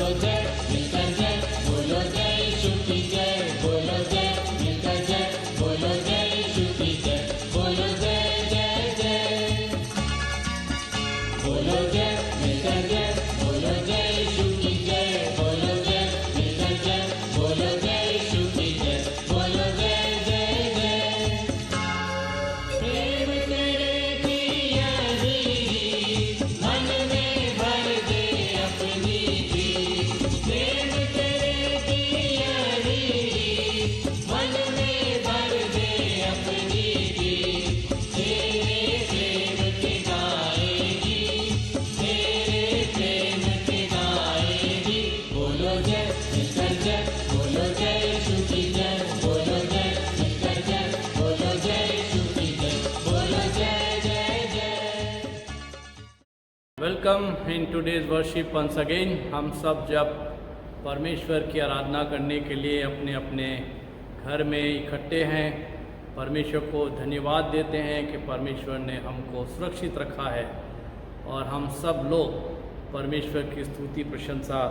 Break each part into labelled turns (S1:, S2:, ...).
S1: बोलो जय मिलकर जय, बोलो जय यीशु की जय, बोलो जय मिलकर जय, बोलो जय यीशु की जय, बोलो जय जय जय, बोलो जय मिलकर जय, बोलो जय यीशु की जय, बोलो जय मिलकर जय, बोलो जय यीशु की जय, बोलो जय जय जय। प्रेम तेरे की यारी मन में भर दे अपनी भी, प्रेम तेरे की यारी मन में भर दे अपनी भी, तेरे प्रेम के गाएगी, तेरे प्रेम के गाएगी। बोलो जय मिलकर जय, बोलो जय यीशु की जय, बोलो जय मिलकर जय, बोलो जय यीशु की जय, बोलो जय जय जय।
S2: Welcome in today's worship once again. हम सब जब परमेश्वर की आराधना करने के लिए अपने अपने घर में इकट्ठे हैं, परमेश्वर को धन्यवाद देते हैं कि परमेश्वर ने हमको सुरक्षित रखा है और हम सब लोग परमेश्वर की स्तुति प्रशंसा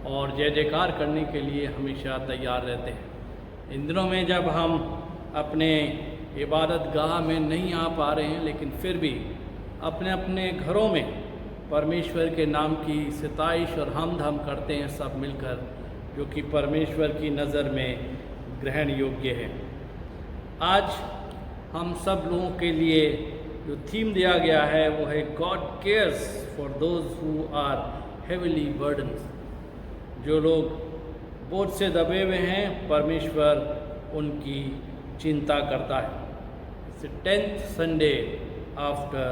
S2: और जय जयकार करने के लिए हमेशा तैयार रहते हैं। इन दिनों में जब हम अपने इबादत गाह में नहीं आ पा रहे हैं, लेकिन फिर भी अपने अपने घरों में परमेश्वर के नाम की सिताइश और हमद हम करते हैं सब मिलकर, जो कि परमेश्वर की नज़र में ग्रहण योग्य है। आज हम सब लोगों के लिए जो थीम दिया गया है वो है God cares for those who are heavily burdens. जो लोग बोझ से दबे हुए हैं, परमेश्वर उनकी चिंता करता है। It's 10th Sunday after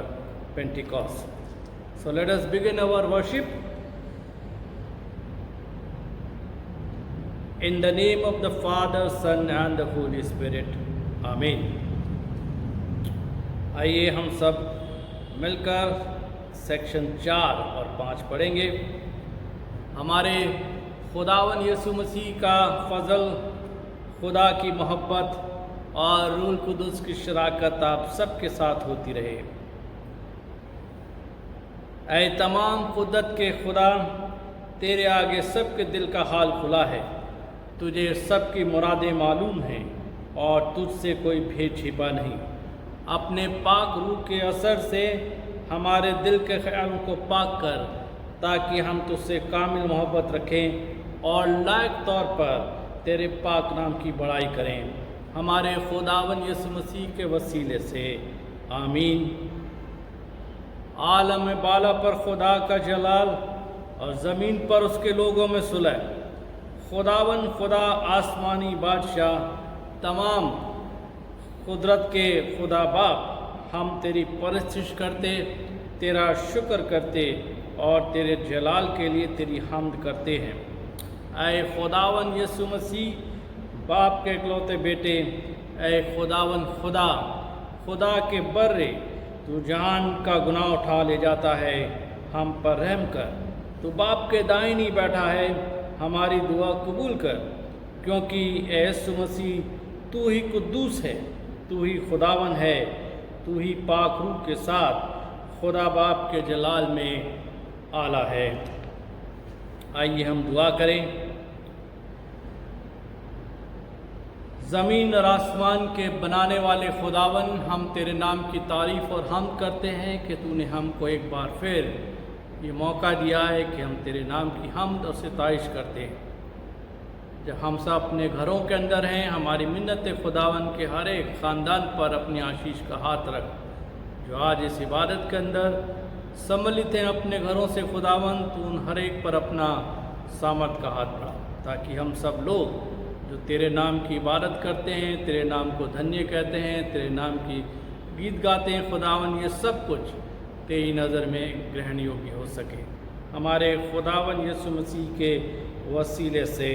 S2: Pentecost. So let us begin our worship. In the name of the Father, Son and the Holy Spirit. Amen. आइए हम सब मिलकर सेक्शन 4 और 5 पढ़ेंगे। हमारे खुदावन यीशु मसीह का फजल, खुदा की मोहब्बत और रूह कुदुस की शराकत आप सबके साथ होती रहे। ऐ तमाम कुदरत के खुदा, तेरे आगे सबके दिल का हाल खुला है। तुझे सबकी मुरादें मालूम हैं और तुझसे कोई भेद छिपा नहीं। अपने पाक रूह के असर से हमारे दिल के ख्यालों को पाक कर, ताकि हम तुझसे कामिल मोहब्बत रखें और लायक तौर पर तेरे पाक नाम की बड़ाई करें। हमारे खुदावन यीशु मसीह के वसीले से आमीन। आलम बाला पर खुदा का जलाल और ज़मीन पर उसके लोगों में सुलह। खुदावन खुदा आसमानी बादशाह, तमाम कुदरत के खुदा बाप, हम तेरी परस्तिश करते, तेरा शुक्र करते और तेरे जलाल के लिए तेरी हम्द करते हैं। ऐ खुदावन यीशु मसीह, बाप के इकलौते बेटे, ऐ खुदावन खुदा, खुदा के बर्रे, तू जान का गुनाह उठा ले जाता है, हम पर रहम कर। तू बाप के दाहिनी बैठा है, हमारी दुआ कबूल कर, क्योंकि ऐ यीशु मसीह तू ही कुद्दूस है, तू ही खुदावन है, तू ही पाक रूह के साथ खुदा बाप के जलाल में आला है। आइए हम दुआ करें। ज़मीन और आसमान के बनाने वाले खुदावन, हम तेरे नाम की तारीफ़ और हम करते हैं कि तूने हमको एक बार फिर ये मौका दिया है कि हम तेरे नाम की हमद और सिताइश करते हैं। जब हम सब अपने घरों के अंदर हैं, हमारी मिन्नत खुदावन के हर एक ख़ानदान पर अपनी आशीष का हाथ रख। जो आज इस इबादत के अंदर सम्मिलित हैं अपने घरों से, खुदावन तू उन हर एक पर अपना सामर्थ का हाथ बढ़ा, ताकि हम सब लोग जो तेरे नाम की इबादत करते हैं, तेरे नाम को धन्य कहते हैं, तेरे नाम की गीत गाते हैं, खुदावन ये सब कुछ तेरी नज़र में ग्रहण योग्य हो सके। हमारे खुदावन यीशु मसीह के वसीले से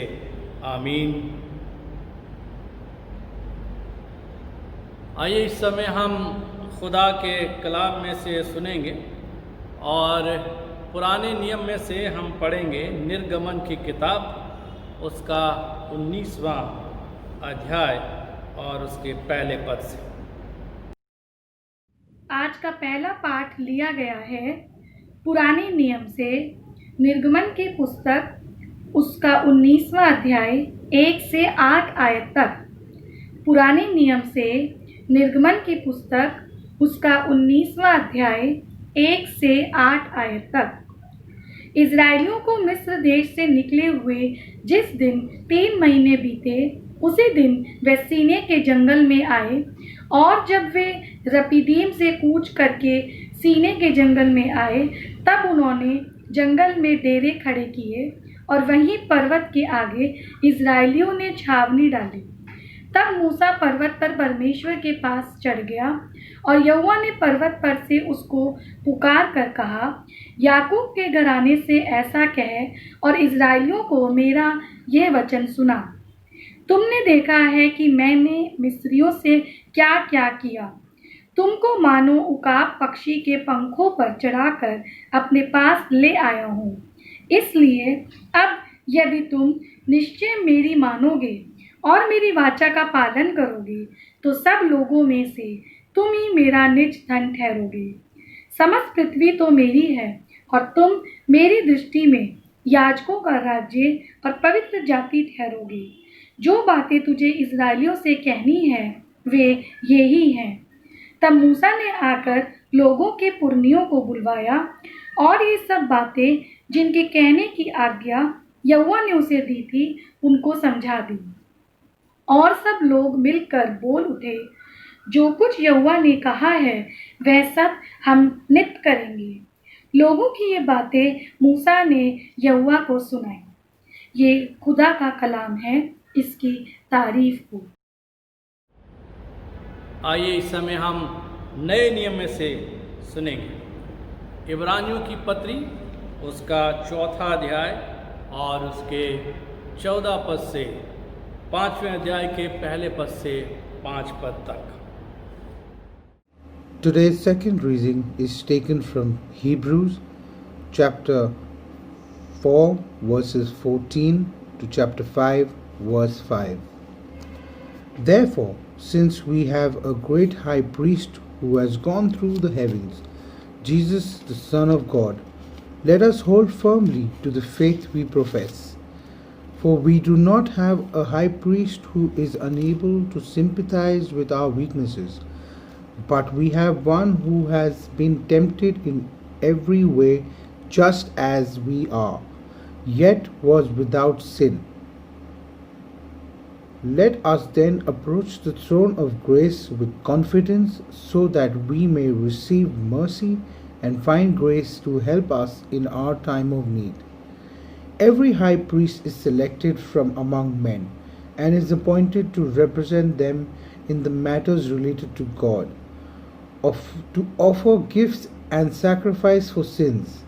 S2: आमीन। आइए इस समय हम खुदा के कलाम में से सुनेंगे और पुराने नियम में से हम पढ़ेंगे निर्गमन की किताब, उसका 19वां अध्याय और उसके पहले पद से।
S3: आज का पहला पाठ लिया गया है पुराने नियम से, निर्गमन की पुस्तक उसका 19वां अध्याय 1 से 8 आयत तक। पुराने नियम से निर्गमन की पुस्तक उसका 19वां अध्याय 1 से 8 आयत तक। इजरायलियों को मिस्र देश से निकले हुए जिस दिन 3 महीने बीते, उसी दिन वे सीने के जंगल में आए, और जब वे रपीदीम से कूच करके सीने के जंगल में आए, तब उन्होंने जंगल में डेरे खड़े किए और वहीं पर्वत के आगे इजरायलियों ने छावनी डाली। तब मूसा पर्वत पर परमेश्वर के पास चढ़ गया, और यहोवा ने पर्वत पर से उसको पुकार कर कहा, याकूब के घराने से ऐसा कह और इजरायलियों को मेरा यह वचन सुना। तुमने देखा है कि मैंने मिस्रियों से क्या क्या किया। तुमको मानो उकाब पक्षी के पंखों पर चढ़ाकर अपने पास ले आया हूँ। इसलिए अब यदि तुम निश्चय मेरी मानोगे और मेरी वाचा का पालन करोगे, तो सब लोगों में से तुम ही मेरा निज धन ठहरोगे। समस्त पृथ्वी तो मेरी है, और तुम मेरी दृष्टि में याजकों का राज्य और पवित्र जाति ठहरोगे। जो बातें तुझे इजरायलियों से कहनी है, वे यही हैं। तब मूसा ने आकर लोगों के पुरनियों को बुलवाया, और ये सब बातें जिनके कहने की आज्ञा यहोवा ने उसे दी थी, उनको समझा दी। और सब लोग मिलकर बोल उठे, जो कुछ यहोवा ने कहा है वह सब हम नित्य करेंगे। लोगों की ये बातें मूसा ने यहोवा को सुनाई। ये खुदा का कलाम है, इसकी तारीफ हो।
S2: आइए इस समय हम नए नियम में से सुनेंगे। इब्रानियों की पत्री उसका 4वां अध्याय और उसके 14 पद से 5वें अध्याय के पहले पद से 5 पद तक।
S4: Today's second reading is taken from Hebrews chapter 4 verses 14 to chapter 5 verse 5. Therefore, since we have a great high priest who has gone through the heavens, Jesus the Son of God, let us hold firmly to the faith we profess. For we do not have a high priest who is unable to sympathize with our weaknesses, but we have one who has been tempted in every way just as we are, yet was without sin. Let us then approach the throne of grace with confidence, so that we may receive mercy and find grace to help us in our time of need. Every high priest is selected from among men and is appointed to represent them in the matters related to God, to offer gifts and sacrifice for sins.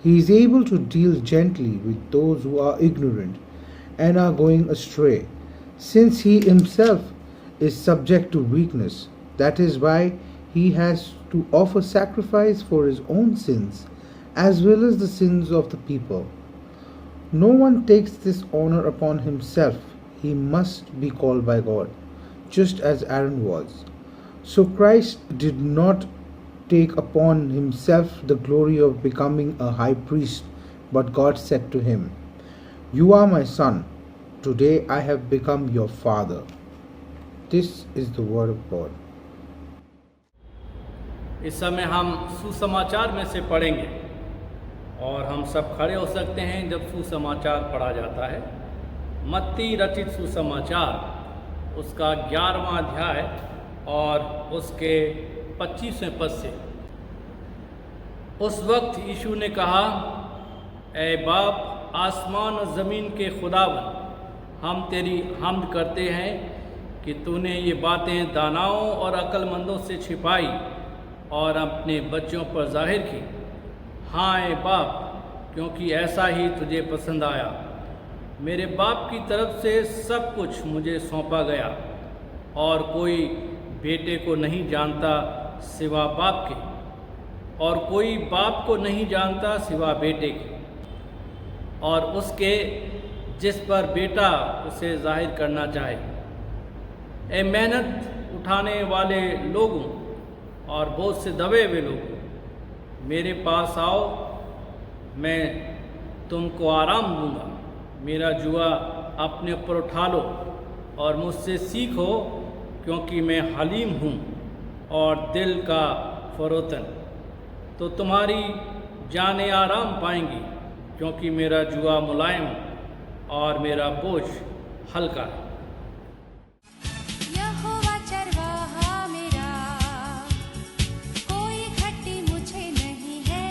S4: He is able to deal gently with those who are ignorant and are going astray, since he himself is subject to weakness. That is why he has to offer sacrifice for his own sins as well as the sins of the people. No one takes this honor upon himself. He must be called by God, just as Aaron was. So Christ did not take upon himself the glory of becoming a high priest, but God said to him, "You are my son. Today I have become your father." This is the word of God.
S2: इस समय हम सुसमाचार में से पढ़ेंगे, और हम सब खड़े हो सकते हैं जब सुसमाचार पढ़ा जाता है। मत्ती रचित सुसमाचार उसका 11वां अध्याय और उसके 25वें पद से। उस वक्त यीशु ने कहा, ऐ बाप, आसमान और ज़मीन के खुदावन, हम तेरी हम्द करते हैं कि तूने ये बातें दानाओं और अक्लमंदों से छिपाई और अपने बच्चों पर जाहिर की। हाँ ऐ बाप, क्योंकि ऐसा ही तुझे पसंद आया। मेरे बाप की तरफ से सब कुछ मुझे सौंपा गया, और कोई बेटे को नहीं जानता सिवा बाप के, और कोई बाप को नहीं जानता सिवा बेटे के, और उसके जिस पर बेटा उसे जाहिर करना चाहे। ए मेहनत उठाने वाले लोगों और बोझ से दबे हुए लोगों, मेरे पास आओ, मैं तुमको आराम दूंगा। मेरा जुआ अपने ऊपर उठा लो और मुझसे सीखो, क्योंकि मैं हलीम हूँ और दिल का फ़रोतन, तो तुम्हारी जानें आराम पाएंगी, क्योंकि मेरा जुआ मुलायम और मेरा बोझ हल्का है।
S5: यहोवा चरवाहा मेरा, कोई घटी मुझे नहीं है।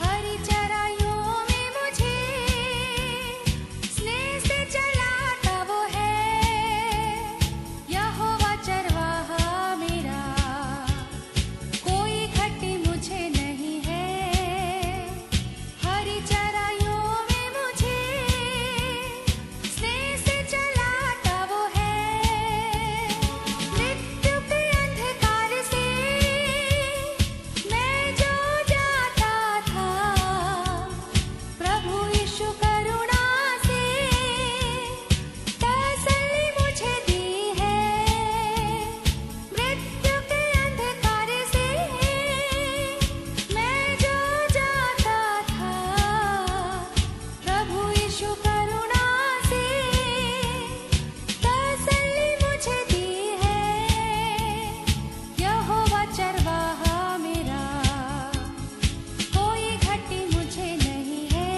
S5: हरी चराइयों में मुझे स्नेह से चलाता वो है। यहोवा चरवाहा मेरा, कोई घटी मुझे नहीं है। हरी चराइयों में मुझे स्नेह से चलाता वो है। मृत्यु के अंधकार से मैं जो जाता था, प्रभु यीशु करुणा से तसल्ली मुझे दी है। मृत्यु के अंधकार से मैं जो जाता था, प्रभु यीशु करुणा से तसल्ली मुझे दी है। यहोवा चरवाहा मेरा, कोई घटी मुझे नहीं है।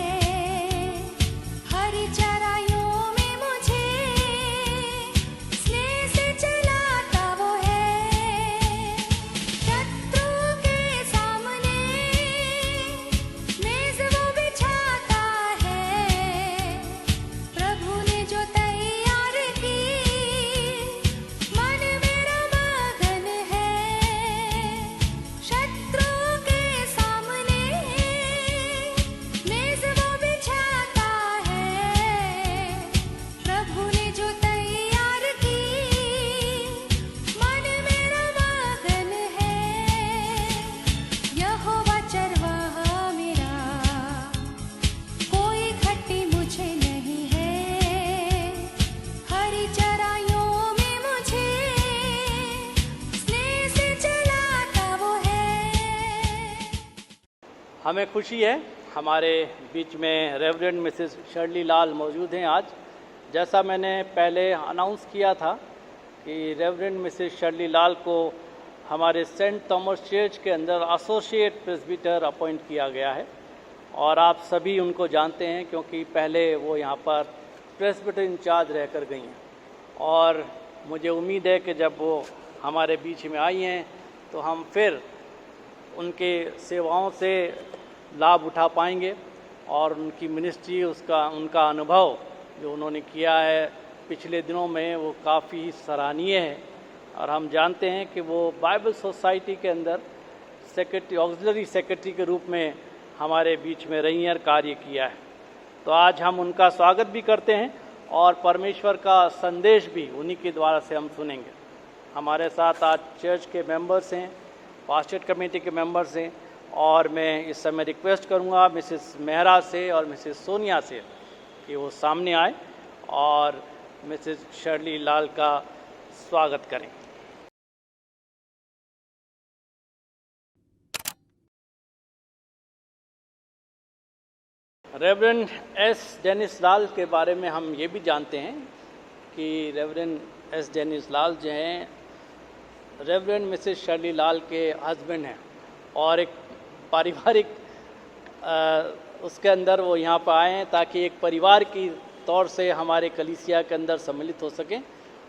S5: हरी चराइयों में मुझे स्नेह से चलाता वो है। शत्रु के सामने मेज वो बिछाता है। प्रभु ने जो तैयार की, मन मेरा मगन है। शत्रु के सामने मेज वो बिछाता है। प्रभु ने जो तैयार की, मन मेरा मगन है। यहोवा चरवाहा मेरा, कोई घटी मुझे नहीं है। हरी चराइयों में मुझे स्नेह से चलाता वो है।
S2: हमें खुशी है, हमारे बीच में रेवरेंड मिसेस शर्ली लाल मौजूद हैं आज। जैसा मैंने पहले अनाउंस किया था कि रेवरेंड मिसेस शर्ली लाल को हमारे सेंट थॉमस चर्च के अंदर एसोसिएट प्रेस्बिटर अपॉइंट किया गया है, और आप सभी उनको जानते हैं क्योंकि पहले वो यहाँ पर प्रेस्बिटर इंचार्ज रहकर गई हैं। और मुझे उम्मीद है कि जब वो हमारे बीच में आई हैं तो हम फिर उनके सेवाओं से लाभ उठा पाएंगे, और उनकी मिनिस्ट्री, उनका अनुभव जो उन्होंने किया है पिछले दिनों में, वो काफ़ी सराहनीय है। और हम जानते हैं कि वो बाइबल सोसाइटी के अंदर सेक्रेटरी, ऑक्सिलरी सेक्रेटरी के रूप में हमारे बीच में रही हैं और कार्य किया है। तो आज हम उनका स्वागत भी करते हैं और परमेश्वर का संदेश भी उन्हीं के द्वारा से हम सुनेंगे। हमारे साथ आज चर्च के मेंबर्स हैं, पास्टर कमेटी के मेंबर्स हैं, और मैं इस समय रिक्वेस्ट करूंगा मिसेस मेहरा से और मिसेस सोनिया से कि वो सामने आए और मिसेस शर्ली लाल का स्वागत करें। रेवरेंड एस डेनिस लाल के बारे में हम ये भी जानते हैं कि रेवरेंड एस डेनिस लाल जो हैं रेवरेंड मिसेस शर्ली लाल के हस्बैंड हैं, और एक पारिवारिक उसके अंदर वो यहाँ पर आए हैं ताकि एक परिवार की तौर से हमारे कलीसिया के अंदर सम्मिलित हो सकें।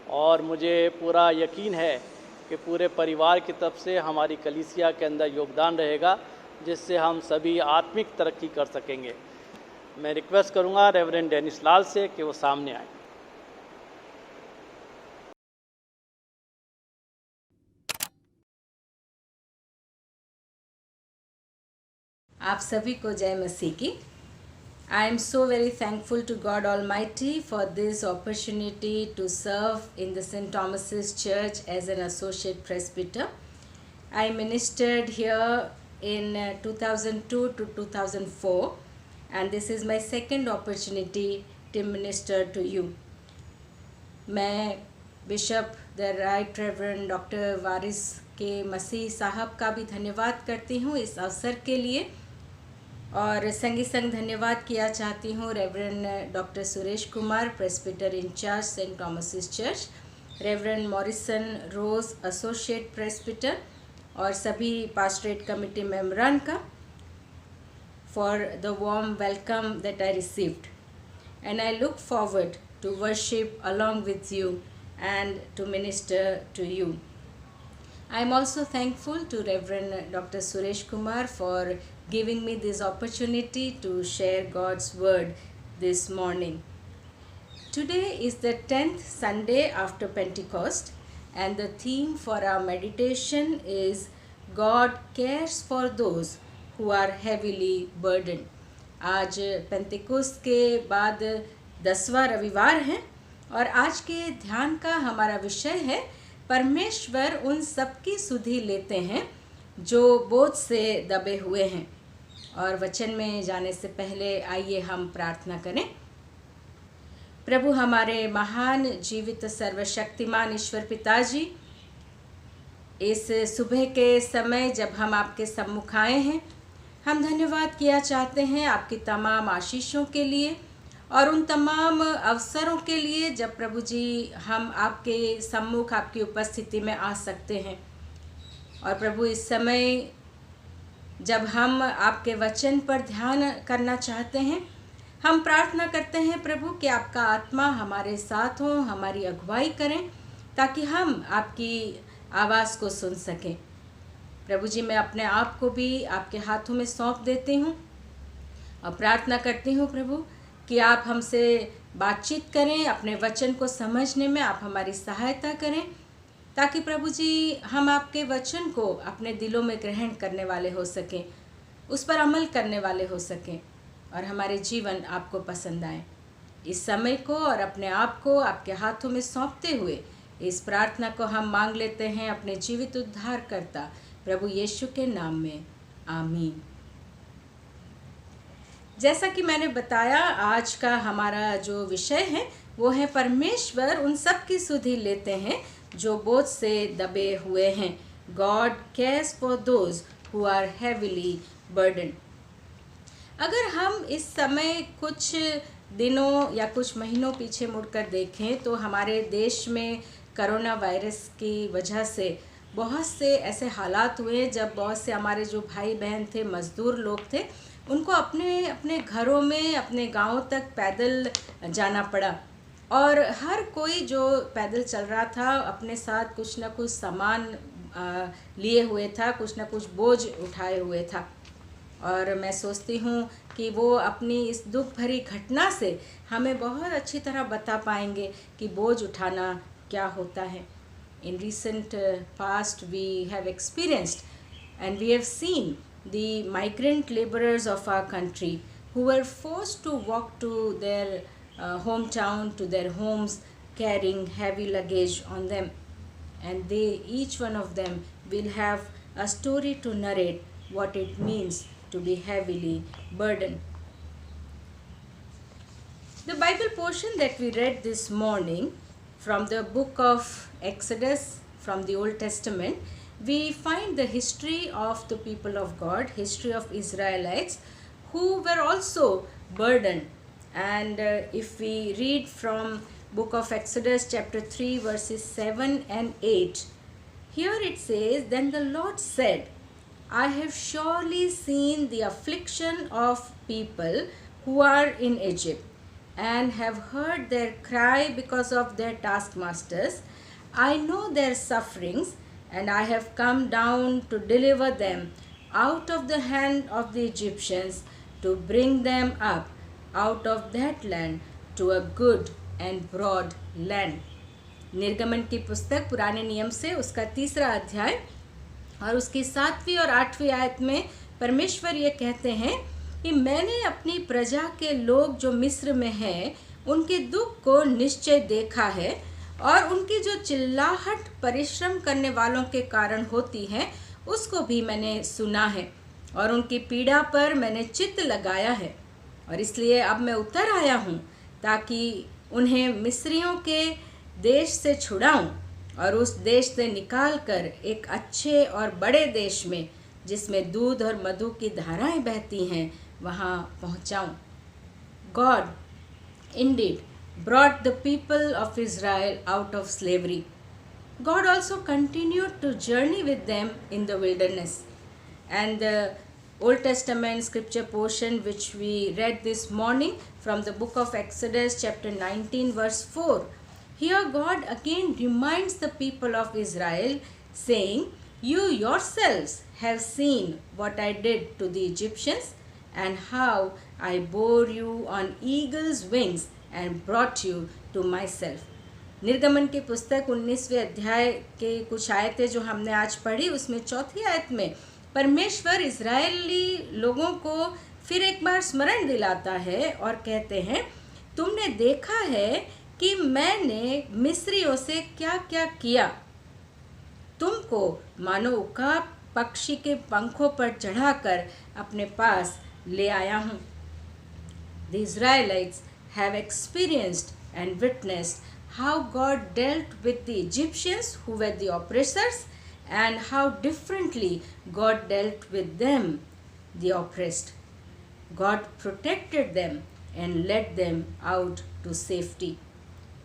S2: और मुझे पूरा यकीन है कि पूरे परिवार की तरफ से हमारी कलीसिया के अंदर योगदान रहेगा, जिससे हम सभी आत्मिक तरक्की कर सकेंगे। मैं रिक्वेस्ट करूंगा रेवरेंड डेनिस लाल से कि वो सामने आए।
S6: आप सभी को जय मसीह की। I am so very thankful to God Almighty for this opportunity to serve in the St. Thomas's Church as an associate presbyter. I ministered here in 2002 to 2004, and this is my second opportunity to minister to you. मैं bishop the right reverend doctor Waris K Masih साहब का भी धन्यवाद करती हूँ इस अवसर के लिए। और संगी संग धन्यवाद किया चाहती हूँ reverend doctor Suresh Kumar, presbyter in charge saint Thomas's church, reverend Morrison Rose, associate presbyter, और सभी पास्टरेट कमिटी मेंबरान का for the warm welcome that I received, and I look forward to worship along with you and to minister to you. I am also thankful to Reverend Dr. Suresh Kumar for giving me this opportunity to share God's word this morning. Today is the 10th Sunday after Pentecost, and the theme for our meditation is God cares for those who are heavily burdened. आज पेंतिकोस्त के बाद 10वां रविवार है और आज के ध्यान का हमारा विषय है परमेश्वर उन सबकी सुधि लेते हैं जो बोझ से दबे हुए हैं। और वचन में जाने से पहले आइए हम प्रार्थना करें। प्रभु हमारे महान जीवित सर्वशक्तिमान ईश्वर पिताजी, इस सुबह के समय जब हम आपके सम्मुख आए हैं, हम धन्यवाद किया चाहते हैं आपकी तमाम आशीषों के लिए और उन तमाम अवसरों के लिए जब प्रभु जी हम आपके सम्मुख आपकी उपस्थिति में आ सकते हैं। और प्रभु इस समय जब हम आपके वचन पर ध्यान करना चाहते हैं, हम प्रार्थना करते हैं प्रभु कि आपका आत्मा हमारे साथ हो, हमारी अगुवाई करें ताकि हम आपकी आवाज़ को सुन सकें। प्रभु जी मैं अपने आप को भी आपके हाथों में सौंप देती हूँ और प्रार्थना करती हूँ प्रभु कि आप हमसे बातचीत करें, अपने वचन को समझने में आप हमारी सहायता करें ताकि प्रभु जी हम आपके वचन को अपने दिलों में ग्रहण करने वाले हो सकें, उस पर अमल करने वाले हो सकें और हमारे जीवन आपको पसंद आए। इस समय को और अपने आप को आपके हाथों में सौंपते हुए इस प्रार्थना को हम मांग लेते हैं अपने जीवित उद्धारकर्ता प्रभु यीशु के नाम में, आमीन। जैसा कि मैंने बताया, आज का हमारा जो विषय है वो है परमेश्वर उन सब की सुधि लेते हैं जो बोझ से दबे हुए हैं। God cares for those who are heavily burden. अगर हम इस समय कुछ दिनों या कुछ महीनों पीछे मुड़कर देखें तो हमारे देश में कोरोना वायरस की वजह से बहुत से ऐसे हालात हुए जब बहुत से हमारे जो भाई बहन थे, मज़दूर लोग थे, उनको अपने अपने घरों में, अपने गाँव तक पैदल जाना पड़ा और हर कोई जो पैदल चल रहा था अपने साथ कुछ न कुछ सामान लिए हुए था, कुछ न कुछ बोझ उठाए हुए था। और मैं सोचती हूँ कि वो अपनी इस दुख भरी घटना से हमें बहुत अच्छी तरह बता पाएंगे कि बोझ उठाना क्या होता है। In recent past we have experienced and we have seen the migrant laborers of our country who were forced to walk to their hometown, to their homes, carrying heavy luggage on them, and they, each one of them will have a story to narrate what it means to be heavily burdened. The Bible portion that we read this morning from the book of Exodus, from the Old Testament, we find the history of the people of God, history of Israelites who were also burdened. And if we read from book of Exodus chapter 3 verses 7 and 8, here it says, "Then the Lord said, I have surely seen the affliction of people who are in Egypt, and have heard their cry because of their taskmasters. I know their sufferings, and I have come down to deliver them out of the hand of the Egyptians, to bring them up out of that land to a good and broad land." निर्गमन की पुस्तक पुराने नियम से उसका 3रा अध्याय और उसकी 7वीं और 8वीं आयत में परमेश्वर ये कहते हैं कि मैंने अपनी प्रजा के लोग जो मिस्र में हैं उनके दुख को निश्चय देखा है, और उनकी जो चिल्लाहट परिश्रम करने वालों के कारण होती है उसको भी मैंने सुना है, और उनकी पीड़ा पर मैंने चित्त लगाया है। और इसलिए अब मैं उतर आया हूँ ताकि उन्हें मिस्रियों के देश से छुड़ाऊँ और उस देश से निकाल कर एक अच्छे और बड़े देश में, जिसमें दूध और मधु की धाराएं बहती हैं, वहाँ पहुँचाऊँ। God indeed brought the people of Israel out of slavery. God also continued to journey with them in the wilderness. And the Old Testament scripture portion which we read this morning from the book of Exodus chapter 19 verse 4. Here God again reminds the people of Israel saying, "You yourselves have seen what I did to the Egyptians and how I bore you on eagle's wings and brought you to myself." निर्गमन की पुस्तक 19वें अध्याय के कुछ आयतें जो हमने आज पढ़ी, उसमें चौथी आयत में परमेश्वर इजरायली लोगों को फिर एक बार स्मरण दिलाता है और कहते हैं, तुमने देखा है कि मैंने मिस्रियों से क्या क्या किया। तुमको मानो उकाब पक्षी के पंखों पर चढ़ाकर अपने पास ले आया हूँ। The Israelites have experienced and witnessed how God dealt with the Egyptians who were the oppressors and how differently God dealt with them, the oppressed. God protected them and led them out to safety.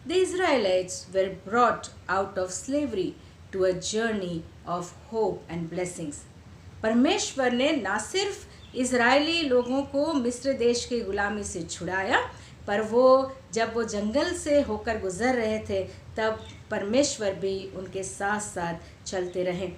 S6: The Israelites were brought out of slavery to a journey of hope and blessings. परमेश्वर ने ना सिर्फ Israeli लोगों को मिस्र देश की गुलामी से छुड़ाया, पर जब वो जंगल से होकर गुजर रहे थे तब परमेश्वर भी उनके साथ साथ चलते रहे।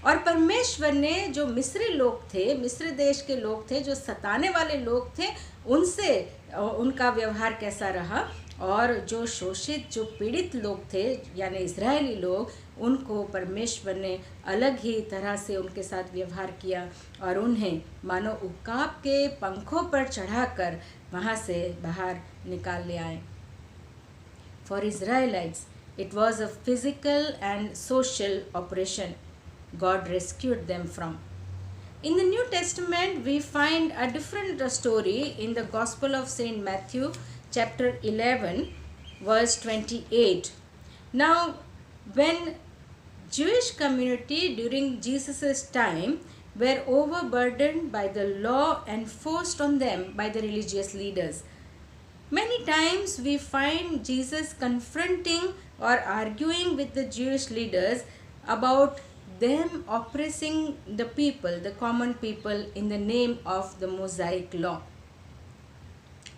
S6: और परमेश्वर ने जो मिस्री लोग थे, मिस्र देश के लोग थे, जो सताने वाले लोग थे, उनसे उनका व्यवहार कैसा रहा, और जो शोषित, जो पीड़ित लोग थे यानी इजरायली लोग, उनको परमेश्वर ने अलग ही तरह से उनके साथ व्यवहार किया और उन्हें मानो उकाब के पंखों पर चढ़ाकर वहाँ से बाहर निकाल ले आए। For Israelites, it was a physical and social operation God rescued them from. In the New Testament, we find a different story in the Gospel of Saint Matthew, chapter 11, verse 28. Now, when Jewish community during Jesus' time were overburdened by the law and forced on them by the religious leaders, many times we find Jesus confronting or arguing with the Jewish leaders about them oppressing the people, the common people, in the name of the Mosaic law.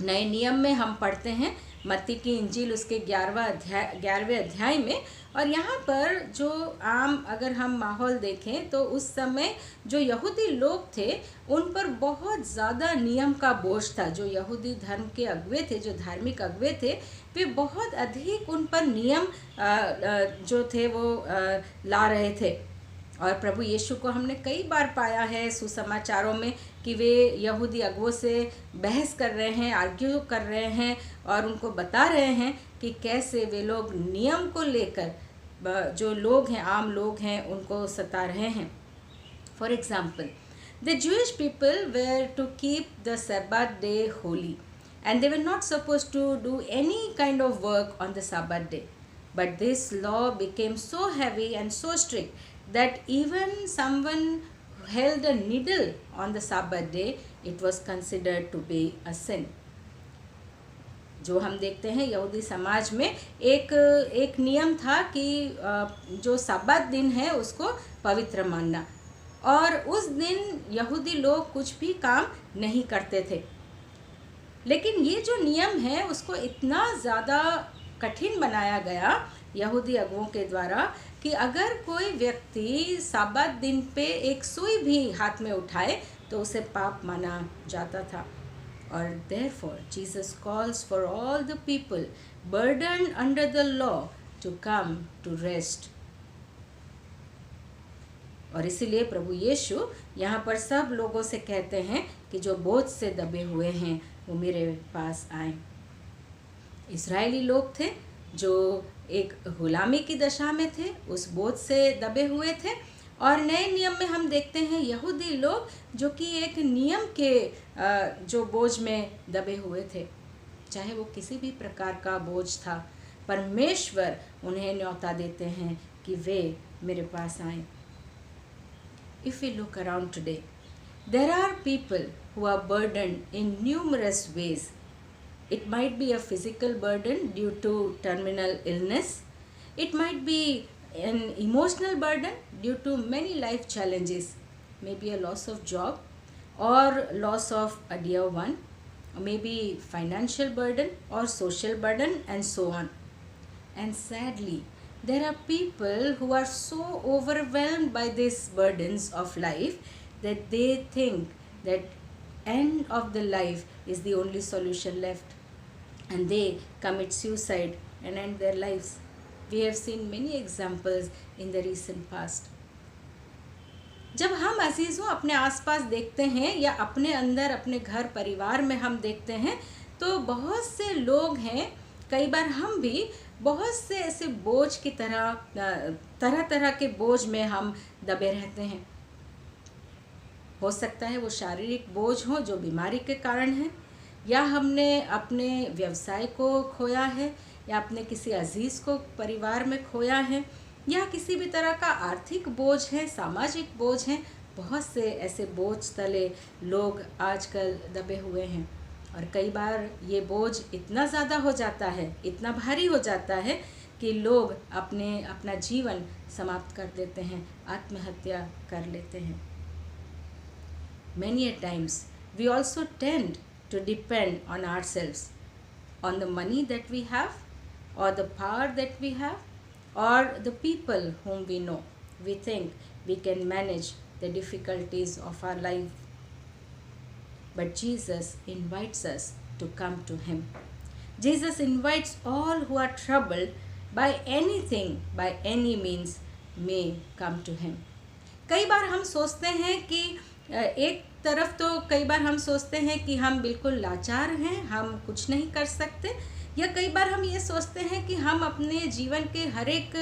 S6: नए नियम में हम पढ़ते हैं मत्ती की इंजील उसके 11वें अध्याय में, और यहाँ पर जो आम अगर हम माहौल देखें तो उस समय जो यहूदी लोग थे उन पर बहुत ज़्यादा नियम का बोझ था। जो यहूदी धर्म के अगुवे थे, जो धार्मिक अगुवे थे, वे बहुत अधिक उन पर नियम जो थे वो ला रहे थे। और प्रभु यीशु को हमने कई बार पाया है सुसमाचारों में कि वे यहूदी अगुवों से बहस कर रहे हैं, आर्ग्यू कर रहे हैं और उनको बता रहे हैं कि कैसे वे लोग नियम को लेकर जो लोग हैं, आम लोग हैं, उनको सता रहे हैं। For example, the Jewish people were to keep the Sabbath day holy and they were not suppose to do any kind of work on the Sabbath day, but this law became so heavy and so strict that even someone who held a needle on the Sabbath day, it was considered to be a sin. जो हम देखते हैं यहूदी समाज में एक नियम था कि जो सब्बात दिन है उसको पवित्र मानना, और उस दिन यहूदी लोग कुछ भी काम नहीं करते थे। लेकिन ये जो नियम है उसको इतना ज़्यादा कठिन बनाया गया यहूदी अगुवों के द्वारा कि अगर कोई व्यक्ति सब्बात दिन पे एक सुई भी हाथ में उठाए तो उसे पाप माना जाता था। और therefore Jesus calls for all the people burdened under the law to come to rest. और इसीलिए प्रभु यीशु यहाँ पर सब लोगों से कहते हैं कि जो बोझ से दबे हुए हैं वो मेरे पास आए। इस्राएली लोग थे जो एक गुलामी की दशा में थे, उस बोझ से दबे हुए थे, और नए नियम में हम देखते हैं यहूदी लोग जो कि एक नियम के जो बोझ में दबे हुए थे, चाहे वो किसी भी प्रकार का बोझ था। परमेश्वर उन्हें न्योता देते हैं कि वे मेरे पास आएं। If we look around today, There are people who are burdened in numerous ways. It might be a physical burden due to terminal illness. It might be an emotional burden due to many life challenges, maybe a loss of job or loss of a dear one, or maybe financial burden or social burden, and so on. And sadly, there are people who are so overwhelmed by these burdens of life that they think that end of the life is the only solution left, and they commit suicide and end their lives. We have seen many examples in the recent past. जब हम अजीज़ों अपने आसपास देखते हैं या अपने अंदर अपने घर परिवार में हम देखते हैं तो बहुत से लोग हैं, कई बार हम भी बहुत से ऐसे बोझ की तरह तरह के बोझ में हम दबे रहते हैं। हो सकता है वो शारीरिक बोझ हो जो बीमारी के कारण है, या हमने अपने व्यवसाय को खोया है, या अपने किसी अजीज़ को परिवार में खोया है, या किसी भी तरह का आर्थिक बोझ है, सामाजिक बोझ है। बहुत से ऐसे बोझ तले लोग आजकल दबे हुए हैं, और कई बार ये बोझ इतना ज़्यादा हो जाता है, इतना भारी हो जाता है कि लोग अपना जीवन समाप्त कर देते हैं, आत्महत्या कर लेते हैं। Many a times we also tend to depend on ourselves, on the money that we have, or the power that we have, or the people whom we know. We think we can manage the difficulties of our life. But Jesus invites us to come to Him. Jesus invites all who are troubled by anything, by any means, may come to Him. कई बार हम सोचते हैं कि एक तरफ तो कई बार हम सोचते हैं कि हम बिल्कुल लाचार हैं, हम कुछ नहीं कर सकते, या कई बार हम ये सोचते हैं कि हम अपने जीवन के हर एक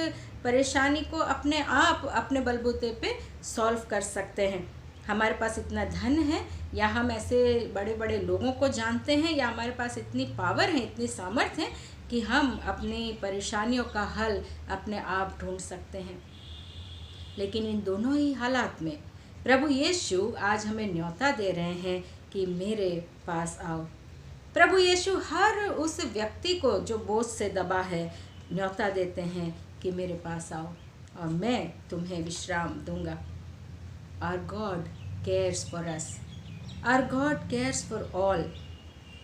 S6: परेशानी को अपने आप अपने बलबूते पे सॉल्व कर सकते हैं। हमारे पास इतना धन है, या हम ऐसे बड़े बड़े लोगों को जानते हैं, या हमारे पास इतनी पावर है, इतनी सामर्थ्य है कि हम अपनी परेशानियों का हल अपने आप ढूंढ सकते हैं। लेकिन इन दोनों ही हालात में प्रभु यीशु आज हमें न्योता दे रहे हैं कि मेरे पास आओ। प्रभु यीशु हर उस व्यक्ति को जो बोझ से दबा है न्योता देते हैं कि मेरे पास आओ और मैं तुम्हें विश्राम दूंगा। Our God cares for us. Our God cares for all.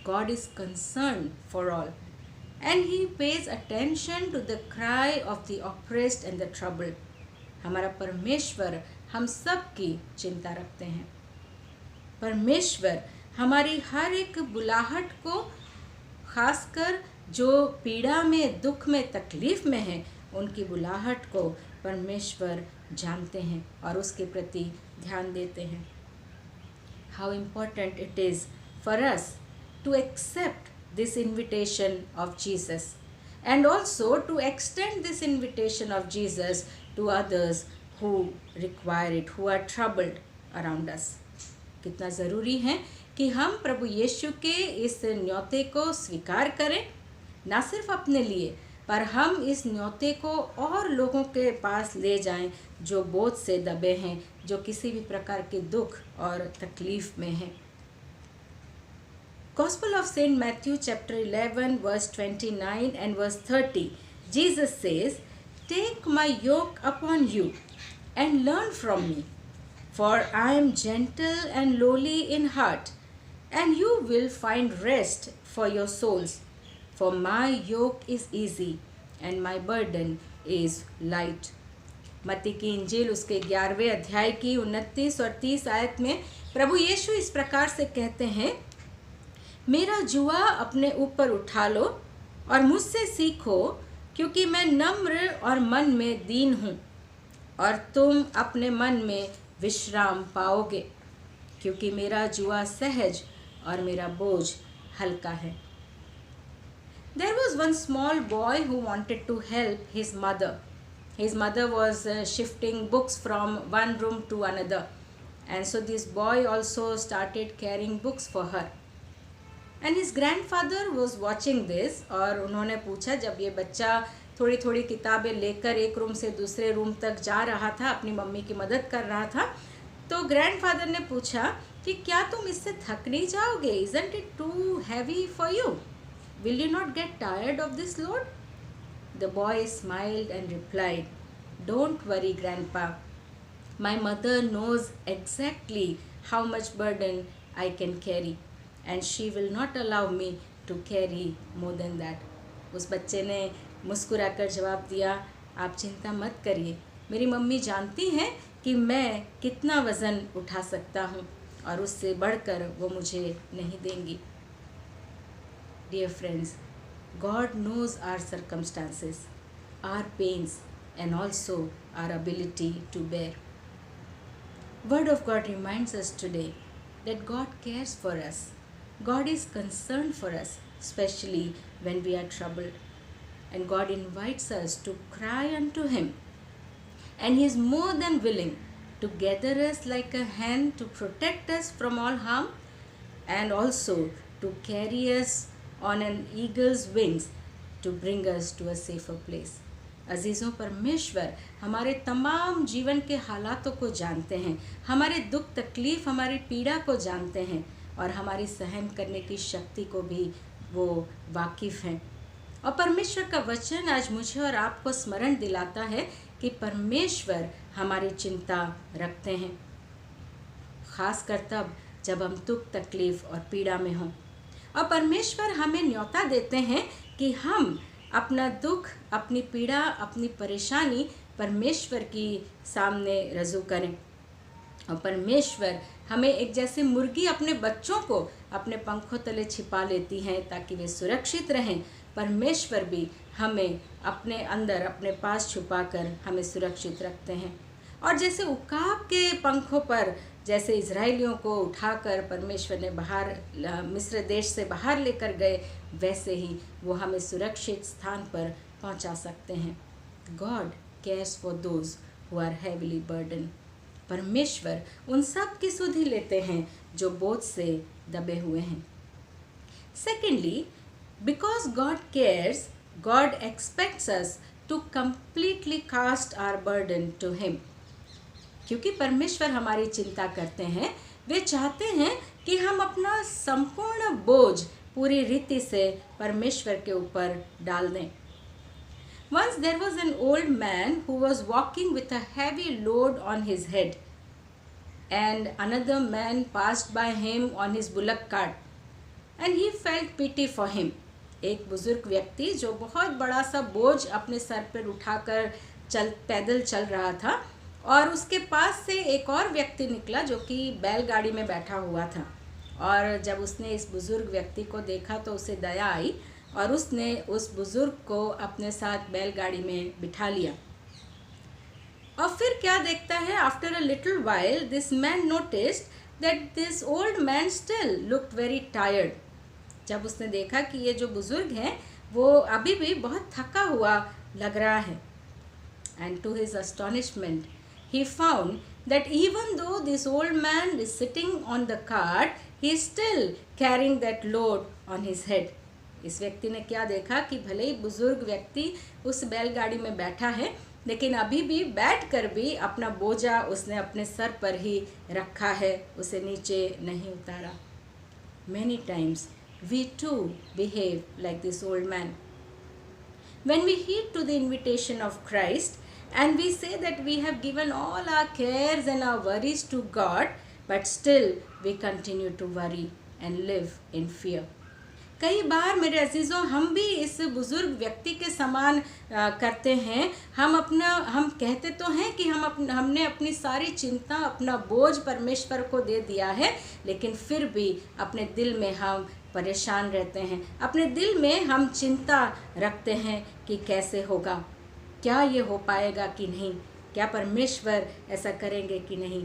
S6: God is concerned for all. And He pays attention to the cry of the oppressed and the troubled. हमारा परमेश्वर हम सब की चिंता रखते हैं। परमेश्वर हमारी हर एक बुलाहट को, खासकर जो पीड़ा में, दुख में, तकलीफ़ में है, उनकी बुलाहट को परमेश्वर जानते हैं और उसके प्रति ध्यान देते हैं। How important it is for us to accept this invitation of Jesus and also to extend this invitation of Jesus to others who require it, who are troubled around us. कितना ज़रूरी है कि हम प्रभु यीशु के इस न्योते को स्वीकार करें, ना सिर्फ अपने लिए, पर हम इस न्योते को और लोगों के पास ले जाएं जो बोझ से दबे हैं, जो किसी भी प्रकार के दुख और तकलीफ़ में हैं। Gospel of Saint Matthew chapter 11 verse 29 and verse 30, Jesus says, "Take my yoke upon you and learn from me, for I am gentle and lowly in heart, and you will find rest for your souls. For my yoke is easy and my burden is light." मत्ती की इंजील उसके 11वें अध्याय की 29 और 30 आयत में प्रभु यीशु इस प्रकार से कहते हैं, मेरा जुआ अपने ऊपर उठा लो और मुझसे सीखो, क्योंकि मैं नम्र और मन में दीन हूँ, और तुम अपने मन में विश्राम पाओगे, क्योंकि मेरा जुआ सहज और मेरा बोझ हल्का है। There was one small boy who wanted to help his mother. His mother was shifting books from one room to another, and so this boy also started carrying books for her. And his grandfather was watching this, और उन्होंने पूछा, जब ये बच्चा थोड़ी थोड़ी किताबें लेकर एक रूम से दूसरे रूम तक जा रहा था, अपनी मम्मी की मदद कर रहा था, तो ग्रैंडफादर ने पूछा कि क्या तुम इससे थक नहीं जाओगे? Isn't it too heavy for you? Will you not get tired of this load? The boy smiled and replied, "Don't worry, Grandpa. My mother knows exactly how much burden I can carry, and she will not allow me to carry more than that." उस बच्चे ने मुस्कुराकर जवाब दिया, आप चिंता मत करिए, मेरी मम्मी जानती हैं कि मैं कितना वज़न उठा सकता हूँ और उससे बढ़कर वो मुझे नहीं देंगी। Dear friends, God knows our circumstances, our pains, and also our ability to bear. Word of God reminds us today that God cares for us. God is concerned for us, especially when we are troubled. And God invites us to cry unto Him. And He is more than willing to gather us like a hen to protect us from all harm, and also to carry us on an eagle's wings to bring us to a safer place. अजीज़ों, परमेश्वर हमारे तमाम जीवन के हालातों को जानते हैं, हमारे दुख तकलीफ़, हमारी पीड़ा को जानते हैं और हमारी सहन करने की शक्ति को भी वो वाकिफ़ हैं। और परमेश्वर का वचन आज मुझे और आपको स्मरण दिलाता है कि परमेश्वर हमारी चिंता रखते हैं, ख़ासकर तब जब हम दुख तकलीफ़ और पीड़ा में हों। और परमेश्वर हमें न्योता देते हैं कि हम अपना दुख, अपनी पीड़ा, अपनी परेशानी परमेश्वर की सामने रजू करें। और परमेश्वर हमें एक जैसे मुर्गी अपने बच्चों को अपने पंखों तले छिपा लेती हैं ताकि वे सुरक्षित रहें, परमेश्वर भी हमें अपने अंदर, अपने पास छुपाकर हमें सुरक्षित रखते हैं। और जैसे उकाब के पंखों पर जैसे इज़राइलियों को उठाकर परमेश्वर ने बाहर मिस्र देश से बाहर लेकर गए, वैसे ही वो हमें सुरक्षित स्थान पर पहुंचा सकते हैं। God cares for those who are heavily burden. परमेश्वर उन सब की सुधि लेते हैं जो बोझ से दबे हुए हैं। Secondly, because God cares, God expects us to completely cast our burden to him. क्योंकि परमेश्वर हमारी चिंता करते हैं, वे चाहते हैं कि हम अपना संपूर्ण बोझ पूरी रीति से परमेश्वर के ऊपर डाल दें। Once there was an old man who was walking with a heavy load on his head, and another man passed by him on his bullock cart, and he felt pity for him. एक बुजुर्ग व्यक्ति जो बहुत बड़ा सा बोझ अपने sir पर उठाकर पैदल चल रहा था, और उसके पास से एक और व्यक्ति निकला जो कि बैलगाड़ी में बैठा हुआ था। और जब उसने इस बुजुर्ग व्यक्ति को देखा तो उसे दया आई और उसने उस बुजुर्ग को अपने साथ बैलगाड़ी में बिठा लिया। और फिर क्या देखता है, after a little while this man noticed that this old man still looked very tired. जब उसने देखा कि ये जो बुजुर्ग हैं वो अभी भी बहुत थका हुआ लग रहा है, and to his astonishment he found that even though this old man is sitting on the cart, he is still carrying that load on his head. इस व्यक्ति ने क्या देखा कि भले ही बुजुर्ग व्यक्ति उस बैलगाड़ी में बैठा है, लेकिन अभी भी बैठकर भी अपना बोझा उसने अपने सर पर ही रखा है, उसे नीचे नहीं उतारा। Many times we too behave like this old man. When we heed to the invitation of Christ, and we say that we have given all our cares and our worries to God, but still we continue to worry and live in fear. कई बार मेरे अजीज़ों, हम भी इस बुज़ुर्ग व्यक्ति के समान करते हैं। हम कहते तो हैं कि हमने अपनी सारी चिंता, अपना बोझ परमेश्वर को दे दिया है, लेकिन फिर भी अपने दिल में हम परेशान रहते हैं। अपने दिल में हम चिंता रखते हैं कि कैसे होगा, क्या ये हो पाएगा कि नहीं, क्या परमेश्वर ऐसा करेंगे कि नहीं।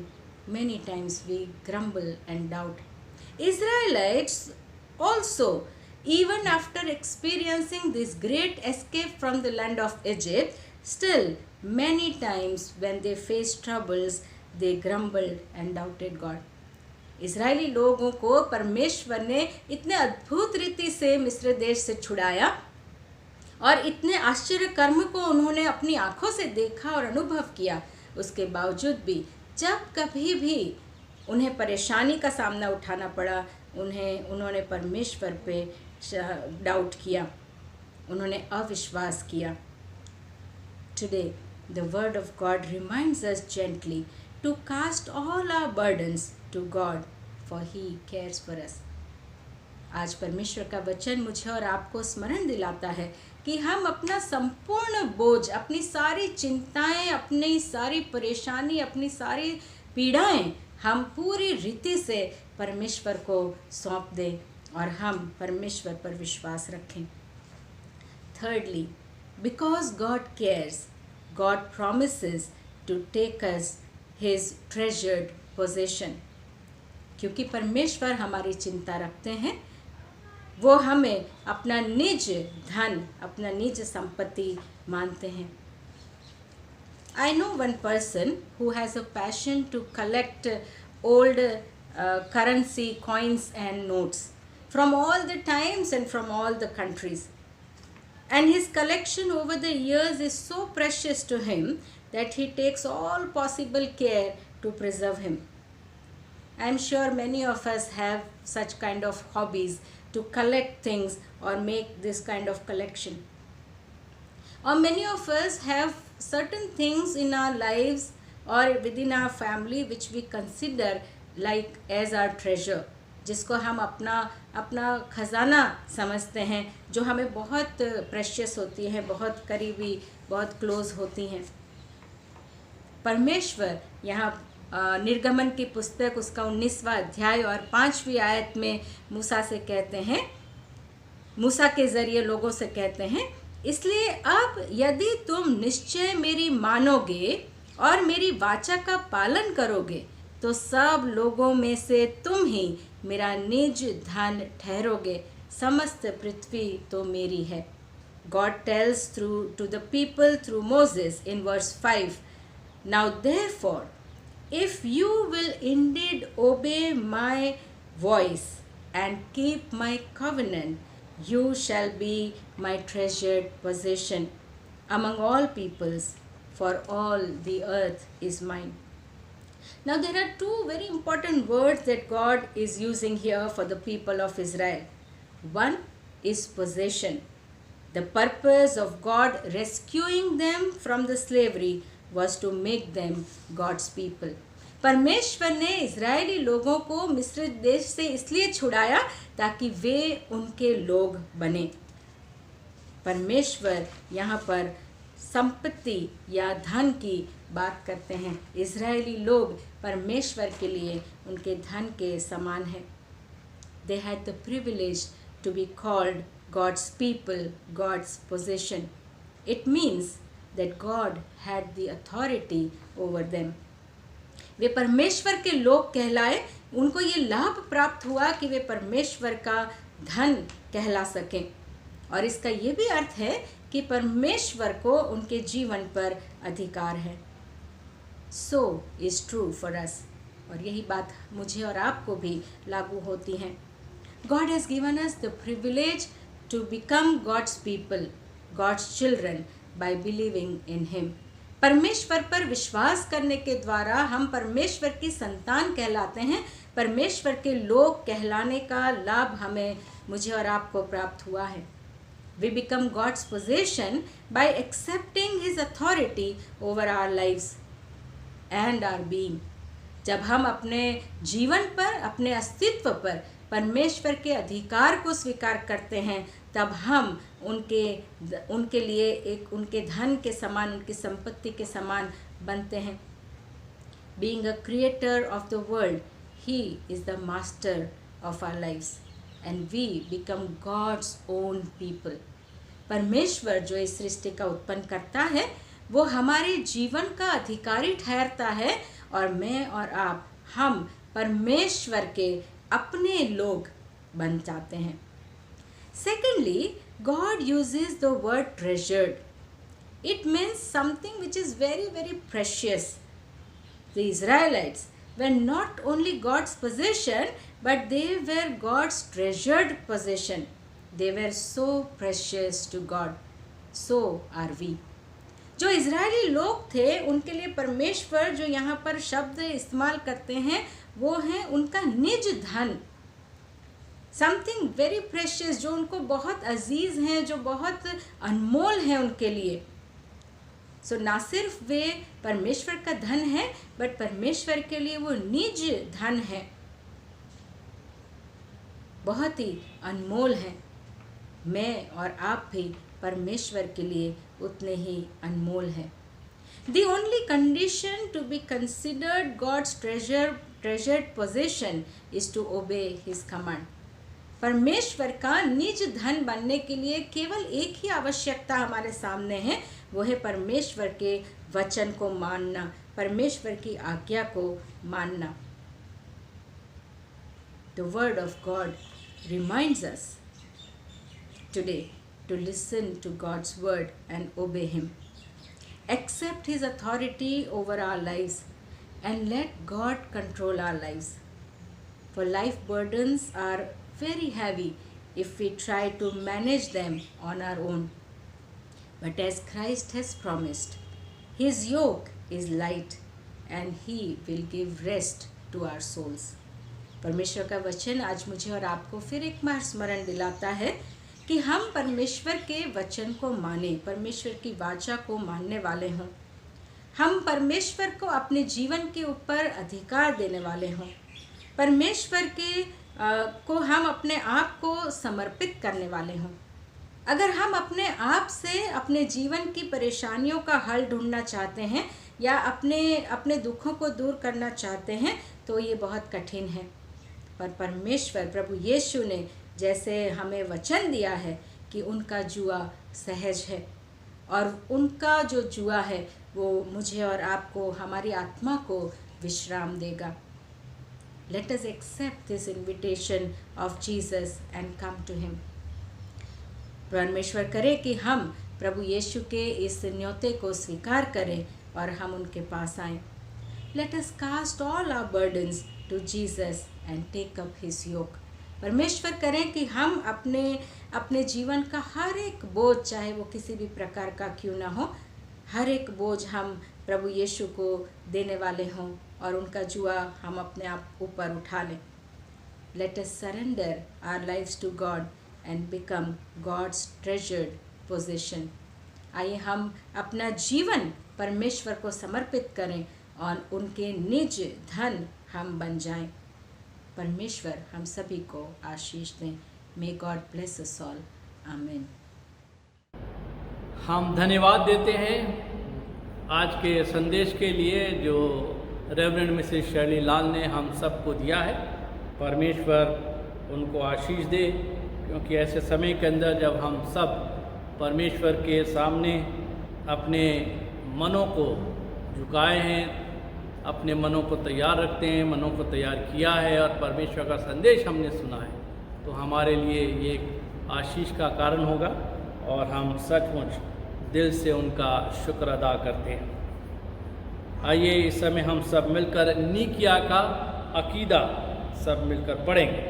S6: Many times we grumble and doubt. Israelites also, even after experiencing this great escape from the land of Egypt, still many times when they faced troubles, they grumbled and doubted God. Israeli लोगों को परमेश्वर ने इतने अद्भुत रीति से मिस्र देश से छुड़ाया और इतने आश्चर्य कर्म को उन्होंने अपनी आँखों से देखा और अनुभव किया, उसके बावजूद भी जब कभी भी उन्हें परेशानी का सामना उठाना पड़ा, उन्होंने परमेश्वर पे डाउट किया, उन्होंने अविश्वास किया। Today, the word of God reminds us gently to cast all our burdens to God, for He cares for us. आज परमेश्वर का वचन मुझे और आपको स्मरण दिलाता है कि हम अपना संपूर्ण बोझ, अपनी सारी चिंताएं, अपनी सारी परेशानी, अपनी सारी पीड़ाएं हम पूरी रीति से परमेश्वर को सौंप दें और हम परमेश्वर पर विश्वास रखें। Thirdly, because God cares, God promises to take us His treasured possession. क्योंकि परमेश्वर हमारी चिंता रखते हैं, वो हमें अपना निज धन, अपना निज संपत्ति मानते हैं। I know one person who has a passion to collect old currency, coins and notes from all the times and from all the countries. And his collection over the years is so precious to him that he takes all possible care to preserve him. I am sure many of us have such kind of hobbies to collect things or make this kind of collection. Or many of us have certain things in our lives or within our family which we consider like as our treasure, जिसको हम अपना खजाना समझते हैं, जो हमें बहुत precious होती हैं, बहुत करीबी, बहुत क्लोज होती हैं। परमेश्वर यहाँ निर्गमन की पुस्तक उसका 19वां अध्याय और 5वीं आयत में मूसा से कहते हैं, मूसा के ज़रिए लोगों से कहते हैं, इसलिए अब यदि तुम निश्चय मेरी मानोगे और मेरी वाचा का पालन करोगे तो सब लोगों में से तुम ही मेरा निज धन ठहरोगे, समस्त पृथ्वी तो मेरी है। God tells to the people through Moses in verse 5, now therefore, if you will indeed obey my voice and keep my covenant, you shall be my treasured possession among all peoples, for all the earth is mine. Now there are two very important words that God is using here for the people of Israel. One is possession. The purpose of God rescuing them from the slavery was to make them God's people. परमेश्वर ने Israeli लोगों को मिस्र देश से इसलिए छुड़ाया ताकि वे उनके लोग बने। परमेश्वर यहाँ पर संपत्ति या धन की बात करते हैं। इज़राइली लोग परमेश्वर के लिए उनके धन के समान हैं। They had the privilege to be called God's people, God's possession. It means that God had the authority over them. वे परमेश्वर के लोग कहलाए, उनको ये लाभ प्राप्त हुआ कि वे परमेश्वर का धन कहला सकें, और इसका ये भी अर्थ है कि परमेश्वर को उनके जीवन पर अधिकार है। So is true for us. और यही बात मुझे और आपको भी लागू होती है। God has given us the privilege to become God's people, God's children by believing in Him. परमेश्वर पर विश्वास करने के द्वारा हम परमेश्वर की संतान कहलाते हैं। परमेश्वर के लोग कहलाने का लाभ मुझे और आपको प्राप्त हुआ है। We become God's possession by accepting His authority over our lives and our being. जब हम अपने जीवन पर, अपने अस्तित्व पर परमेश्वर के अधिकार को स्वीकार करते हैं, तब हम उनके लिए उनके धन के समान, उनकी संपत्ति के समान बनते हैं। Being a creator of the world, He is the master of our lives and we become God's own people. परमेश्वर जो इस सृष्टि का उत्पन्न करता है, वो हमारे जीवन का अधिकारी ठहरता है और मैं और आप, हम परमेश्वर के अपने लोग बन जाते हैं। Secondly, God uses the word treasured. It means something which is very, very precious. The Israelites were not only God's possession, but they were God's treasured possession. They were so precious to God. So are we. जो Israeli लोग थे उनके लिए परमेश्वर जो यहाँ पर शब्द इस्तेमाल करते हैं वो है उनका निज धन, समथिंग वेरी प्रेशियस, जो उनको बहुत अजीज हैं, जो बहुत अनमोल है उनके लिए। सो ना सिर्फ वे परमेश्वर का धन है बट परमेश्वर के लिए वो निज धन है, बहुत ही अनमोल है। मैं और आप भी परमेश्वर के लिए उतने ही अनमोल हैं। The only condition to be considered God's treasured possession is to obey His command. परमेश्वर का निज धन बनने के लिए केवल एक ही आवश्यकता हमारे सामने है, वो है परमेश्वर के वचन को मानना, परमेश्वर की आज्ञा को मानना। The word of God reminds us today to listen to God's word and obey Him. Accept His authority over our lives and let God control our lives. For life burdens are very heavy if we try to manage them on our own. But as Christ has promised, His yoke is light and He will give rest to our souls. परमेश्वर का वचन आज मुझे और आपको फिर एक बार स्मरण दिलाता है कि हम परमेश्वर के वचन को माने, परमेश्वर की वाचा को मानने वाले हों, हम परमेश्वर को अपने जीवन के ऊपर अधिकार देने वाले हों, परमेश्वर के को हम अपने आप को समर्पित करने वाले हों। अगर हम अपने आप से अपने जीवन की परेशानियों का हल ढूंढना चाहते हैं या अपने दुखों को दूर करना चाहते हैं तो ये बहुत कठिन है। पर परमेश्वर प्रभु यीशु ने जैसे हमें वचन दिया है कि उनका जुआ सहज है और उनका जो जुआ है वो मुझे और आपको, हमारी आत्मा को विश्राम देगा। Let us accept this invitation of Jesus and come to Him. परमेश्वर करे कि हम प्रभु यीशु के इस न्योते को स्वीकार करें और हम उनके पास आएं। Let us cast all our burdens to Jesus and take up His yoke. परमेश्वर करें कि हम अपने जीवन का हर एक बोझ, चाहे वो किसी भी प्रकार का क्यों ना हो, हर एक बोझ हम प्रभु यीशु को देने वाले हों और उनका जुआ हम अपने आप ऊपर उठा लें। Let us surrender our lives to God and become God's treasured possession. आइए हम अपना जीवन परमेश्वर को समर्पित करें और उनके निज धन हम बन जाएं। परमेश्वर हम सभी को आशीष दें। May God bless us all. Amen.
S2: हम धन्यवाद देते हैं आज के संदेश के लिए जो रेवरेंड मिसेस शर्ली लाल ने हम सबको दिया है। परमेश्वर उनको आशीष दे, क्योंकि ऐसे समय के अंदर जब हम सब परमेश्वर के सामने अपने मनों को झुकाए हैं, अपने मनों को तैयार रखते हैं, मनों को तैयार किया है और परमेश्वर का संदेश हमने सुना है, तो हमारे लिए ये एक आशीष का कारण होगा और हम सचमुच दिल से उनका शुक्र अदा करते हैं। आइए इस समय हम सब मिलकर नीकिया का अकीदा सब मिलकर पढ़ेंगे।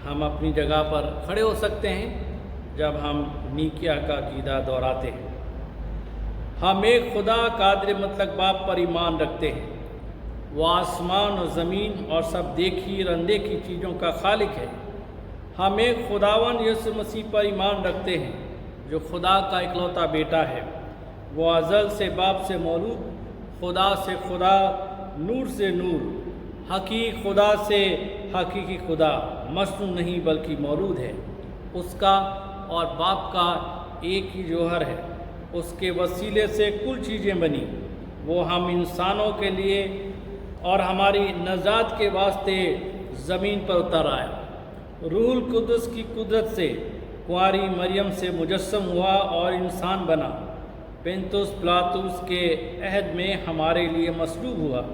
S2: हम अपनी जगह पर खड़े हो सकते हैं जब हम नीकिया का अकीदा दोहराते हैं। हम एक खुदा कादिर मतलब बाप पर ईमान रखते हैं, वो आसमान और ज़मीन और सब देखी और अनदेखी चीज़ों का खालिक है। हम एक खुदावन यीशु मसीह पर ईमान रखते हैं जो खुदा का इकलौता बेटा है। वो अज़ल से बाप से मौलूद, खुदा से खुदा, नूर से नूर, हकीक खुदा से हकीकी खुदा, मसनू नहीं बल्कि मौजूद है। उसका और बाप का एक ही जौहर है, उसके वसीले से कुल चीज़ें बनी। वो हम इंसानों के लिए और हमारी नजात के वास्ते ज़मीन पर उतर आया। रूहुल कुद्दुस की कुदरत से कुंवारी मरियम से मुजस्सम हुआ और इंसान बना। पिंतुस पिलातुस के अहद में हमारे लिए मसलूब हुआ।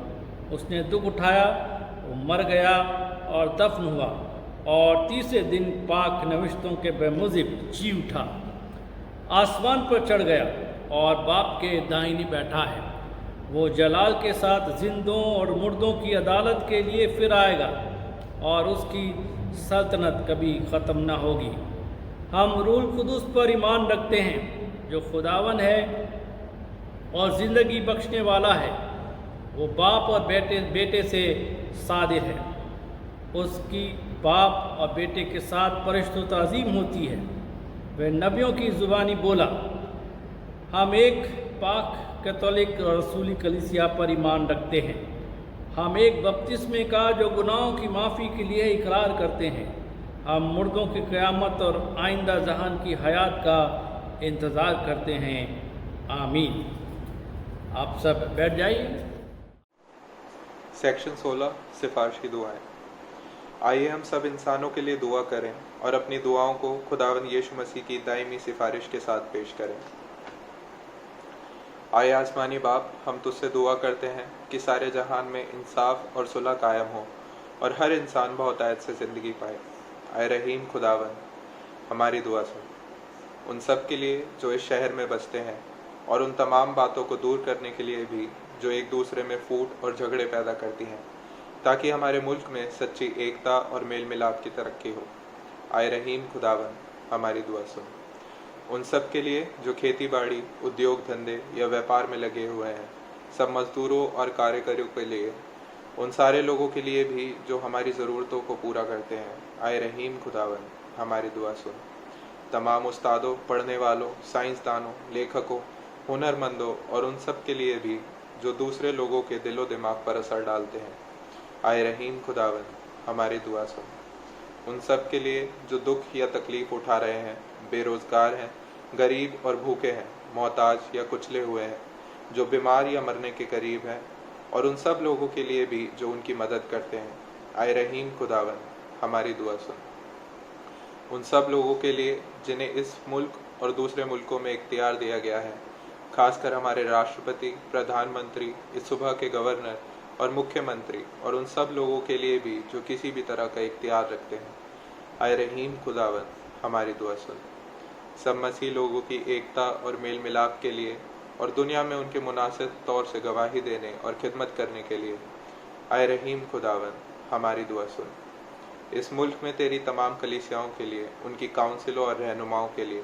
S2: उसने दुख उठाया, वो मर गया और दफन हुआ और तीसरे दिन पाक नविश्तों के बेमुजिब जी उठा, आसमान पर चढ़ गया और बाप के दाहिनी बैठा है। वो जलाल के साथ जिंदों और मुर्दों की अदालत के लिए फिर आएगा और उसकी सल्तनत कभी ख़त्म ना होगी। हम रूहुल कुद्दुस पर ईमान रखते हैं, जो खुदावन है और ज़िंदगी बख्शने वाला है, वो बाप और बेटे से सादिर है। उसकी बाप और बेटे के साथ परिश्तो तज़ीम होती है। वह नबियों की ज़ुबानी बोला, हम एक पाक कैथोलिक और रसूली कलीसिया पर ईमान रखते हैं। हम एक बपतिस्मे का जो गुनाहों की माफ़ी के लिए इकरार करते हैं। हम मुर्दों की क़यामत और आइंदा जहान की हयात का इंतज़ार करते हैं। आमीन। आप सब बैठ जाइए।
S7: सेक्शन 16 सिफारिशी दुआएं। आइए हम सब इंसानों के लिए दुआ करें और अपनी दुआओं को खुदावंद यीशु मसीह की दायमी सिफारिश के साथ पेश करें। आए आसमानी बाप, हम तुझसे दुआ करते हैं कि सारे जहान में इंसाफ और सुलह कायम हो और हर इंसान बहुतायत से ज़िंदगी पाए। आए रहीम खुदावन, हमारी दुआ सुन। उन सब के लिए जो इस शहर में बसते हैं और उन तमाम बातों को दूर करने के लिए भी जो एक दूसरे में फूट और झगड़े पैदा करती हैं, ताकि हमारे मुल्क में सच्ची एकता और मेल मिलाप की तरक्की हो। आए रहीम खुदावन, हमारी दुआ सुन। उन सब के लिए जो खेती बाड़ी, उद्योग धंधे या व्यापार में लगे हुए हैं, सब मजदूरों और कार्यकर्ताओं के लिए, उन सारे लोगों के लिए भी जो हमारी ज़रूरतों को पूरा करते हैं। आए रहीम खुदावन, हमारी दुआ सुन। तमाम उस्तादों, पढ़ने वालों, साइंसदानों, लेखकों, हुनरमंदों और उन सब के लिए भी जो दूसरे लोगों के दिलो दिमाग पर असर डालते हैं। आए रहीम खुदावन, हमारी दुआ सुन। उन सब के लिए जो दुख या तकलीफ़ उठा रहे हैं, बेरोज़गार हैं, गरीब और भूखे हैं, मोहताज या कुचले हुए हैं, जो बीमार या मरने के करीब हैं, और उन सब लोगों के लिए भी जो उनकी मदद करते हैं। आए रहीम खुदावन, हमारी दुआ सुन। उन सब लोगों के लिए जिन्हें इस मुल्क और दूसरे मुल्कों में इख्तियार दिया गया है, खासकर हमारे राष्ट्रपति, प्रधानमंत्री, इस सूबा के गवर्नर और मुख्यमंत्री, और उन सब लोगों के लिए भी जो किसी भी तरह का इख्तियार रखते हैं। आए रहीम खुदावन, हमारी दुआ सुन। सब मसीह लोगों की एकता और मेल मिलाप के लिए और दुनिया में उनके मुनासिब तौर से गवाही देने और खिदमत करने के लिए। आए रहीम खुदावन, हमारी दुआ सुन। इस मुल्क में तेरी तमाम कलीसियाओं के लिए, उनकी काउंसिलों और रहनुमाओं के लिए,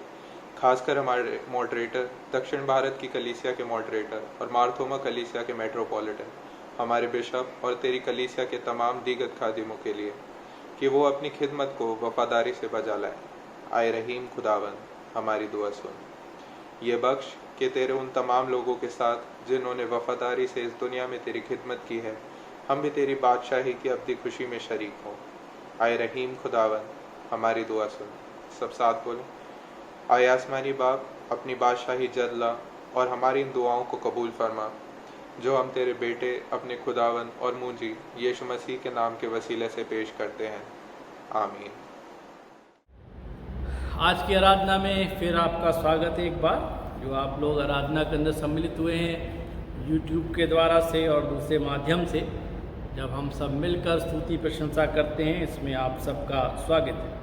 S7: खासकर हमारे मॉडरेटर, दक्षिण भारत की कलीसिया के मॉडरेटर और मार्थोमा कलीसिया के मेट्रोपॉलिटन, हमारे बिशप और तेरी कलीसिया के तमाम दीगत खादिमों के लिए, कि वो अपनी खिदमत को वफादारी से बजा लाएं। आए रहीम खुदावन, हमारी दुआ सुन। ये बख्श कि तेरे उन तमाम लोगों के साथ जिन्होंने वफादारी से इस दुनिया में तेरी खिदमत की है, हम भी तेरी बादशाही की अब्दी खुशी में शरीक हों। आए रहीम खुदावन, हमारी दुआ सुन। सब साथ बोलें। आए आसमानी बाप, अपनी बादशाही जद ला और हमारी इन दुआओं को कबूल फरमा, जो हम तेरे बेटे अपने खुदावन और मुंजी यीशु मसीह के नाम के वसीले से पेश करते हैं। आमीन।
S2: आज की आराधना में फिर आपका स्वागत है। एक बार जो आप लोग आराधना के अंदर सम्मिलित हुए हैं यूट्यूब के द्वारा से और दूसरे माध्यम से, जब हम सब मिलकर स्तुति प्रशंसा करते हैं, इसमें आप सबका स्वागत है।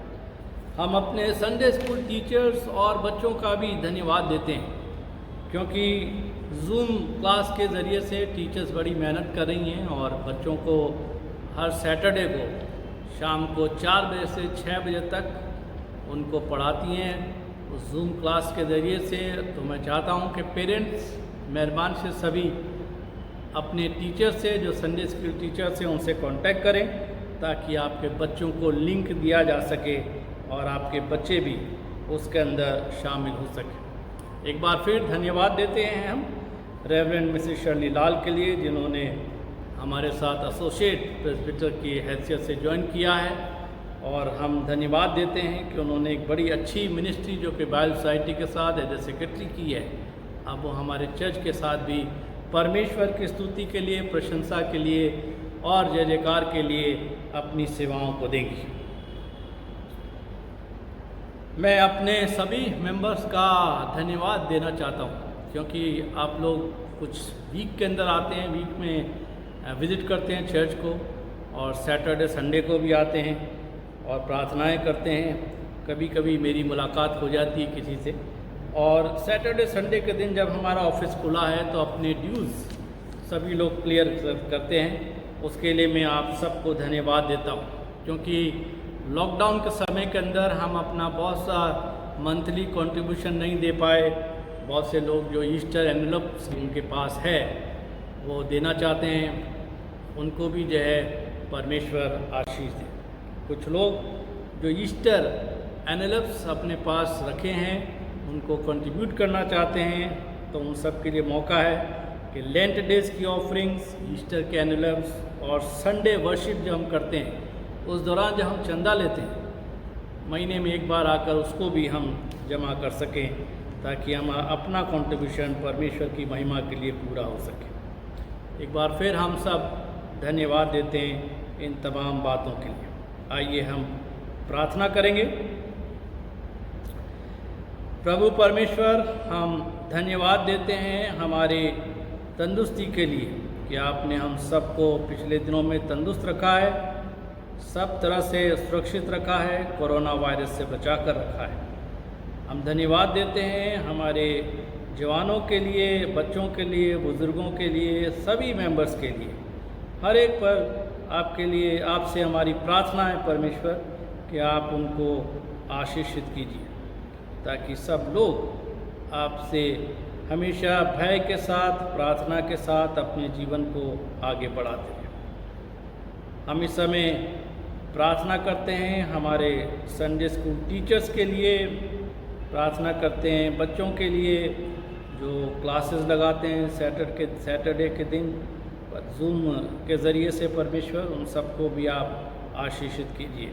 S2: हम अपने संडे स्कूल टीचर्स और बच्चों का भी धन्यवाद देते हैं, क्योंकि जूम क्लास के ज़रिए से टीचर्स बड़ी मेहनत कर रही हैं और बच्चों को हर सैटरडे को शाम को 4 बजे से 6 बजे तक उनको पढ़ाती हैं उस जूम क्लास के ज़रिए से। तो मैं चाहता हूं कि पेरेंट्स मेहरबान से सभी अपने टीचर से, जो संडे स्कूल टीचर्स हैं, उनसे कांटेक्ट करें, ताकि आपके बच्चों को लिंक दिया जा सके और आपके बच्चे भी उसके अंदर शामिल हो सकें। एक बार फिर धन्यवाद देते हैं हम रेवरेंड मिसेस शर्ली लाल के लिए, जिन्होंने हमारे साथ एसोसिएट प्रेस्बिटर की हैसियत से ज्वाइन किया है, और हम धन्यवाद देते हैं कि उन्होंने एक बड़ी अच्छी मिनिस्ट्री जो कि बाइबल सोसाइटी के साथ एज ए सेक्रेटरी की है, अब वो हमारे चर्च के साथ भी परमेश्वर की स्तुति के लिए, प्रशंसा के लिए और जय जयकार के लिए अपनी सेवाओं को देंगी। मैं अपने सभी मेंबर्स का धन्यवाद देना चाहता हूं, क्योंकि आप लोग कुछ वीक के अंदर आते हैं, वीक में विज़िट करते हैं चर्च को, और सैटरडे संडे को भी आते हैं और प्रार्थनाएं करते हैं। कभी कभी मेरी मुलाकात हो जाती है किसी से, और सैटरडे संडे के दिन जब हमारा ऑफिस खुला है तो अपने ड्यूज़ सभी लोग क्लियर करते हैं। उसके लिए मैं आप सबको धन्यवाद देता हूं, क्योंकि लॉकडाउन के समय के अंदर हम अपना बहुत सा मंथली कंट्रीब्यूशन नहीं दे पाए, बहुत से लोग जो ईस्टर एनवेलप्स उनके पास है वो देना चाहते हैं, उनको भी जो है परमेश्वर आशीष दे। कुछ लोग जो ईस्टर एनवेलप्स अपने पास रखे हैं उनको कंट्रीब्यूट करना चाहते हैं, तो उन सब के लिए मौका है कि लेंट डेज की ऑफरिंग्स, ईस्टर के एनवेलप्स और संडे वर्शिप जो हम करते हैं उस दौरान जब हम चंदा लेते हैं महीने में एक बार आकर उसको भी हम जमा कर सकें, ताकि हम अपना कंट्रीब्यूशन परमेश्वर की महिमा के लिए पूरा हो सके। एक बार फिर हम सब धन्यवाद देते हैं इन तमाम बातों के लिए। आइए हम प्रार्थना करेंगे। प्रभु परमेश्वर, हम धन्यवाद देते हैं हमारे तंदुरुस्ती के लिए कि आपने हम सबको पिछले दिनों में तंदुरुस्त रखा है, सब तरह से सुरक्षित रखा है, कोरोना वायरस से बचा कर रखा है। हम धन्यवाद देते हैं हमारे जवानों के लिए, बच्चों के लिए, बुज़ुर्गों के लिए, सभी मेंबर्स के लिए, हर एक पर आपके लिए आपसे हमारी प्रार्थना है परमेश्वर कि आप उनको आशीषित कीजिए, ताकि सब लोग आपसे हमेशा भय के साथ, प्रार्थना के साथ अपने जीवन को आगे बढ़ाते रहें। हम इस समय प्रार्थना करते हैं हमारे संडे स्कूल टीचर्स के लिए, प्रार्थना करते हैं बच्चों के लिए जो क्लासेस लगाते हैं सैटरडे के दिन जूम के ज़रिए से। परमेश्वर उन सबको भी आप आशीषित कीजिए।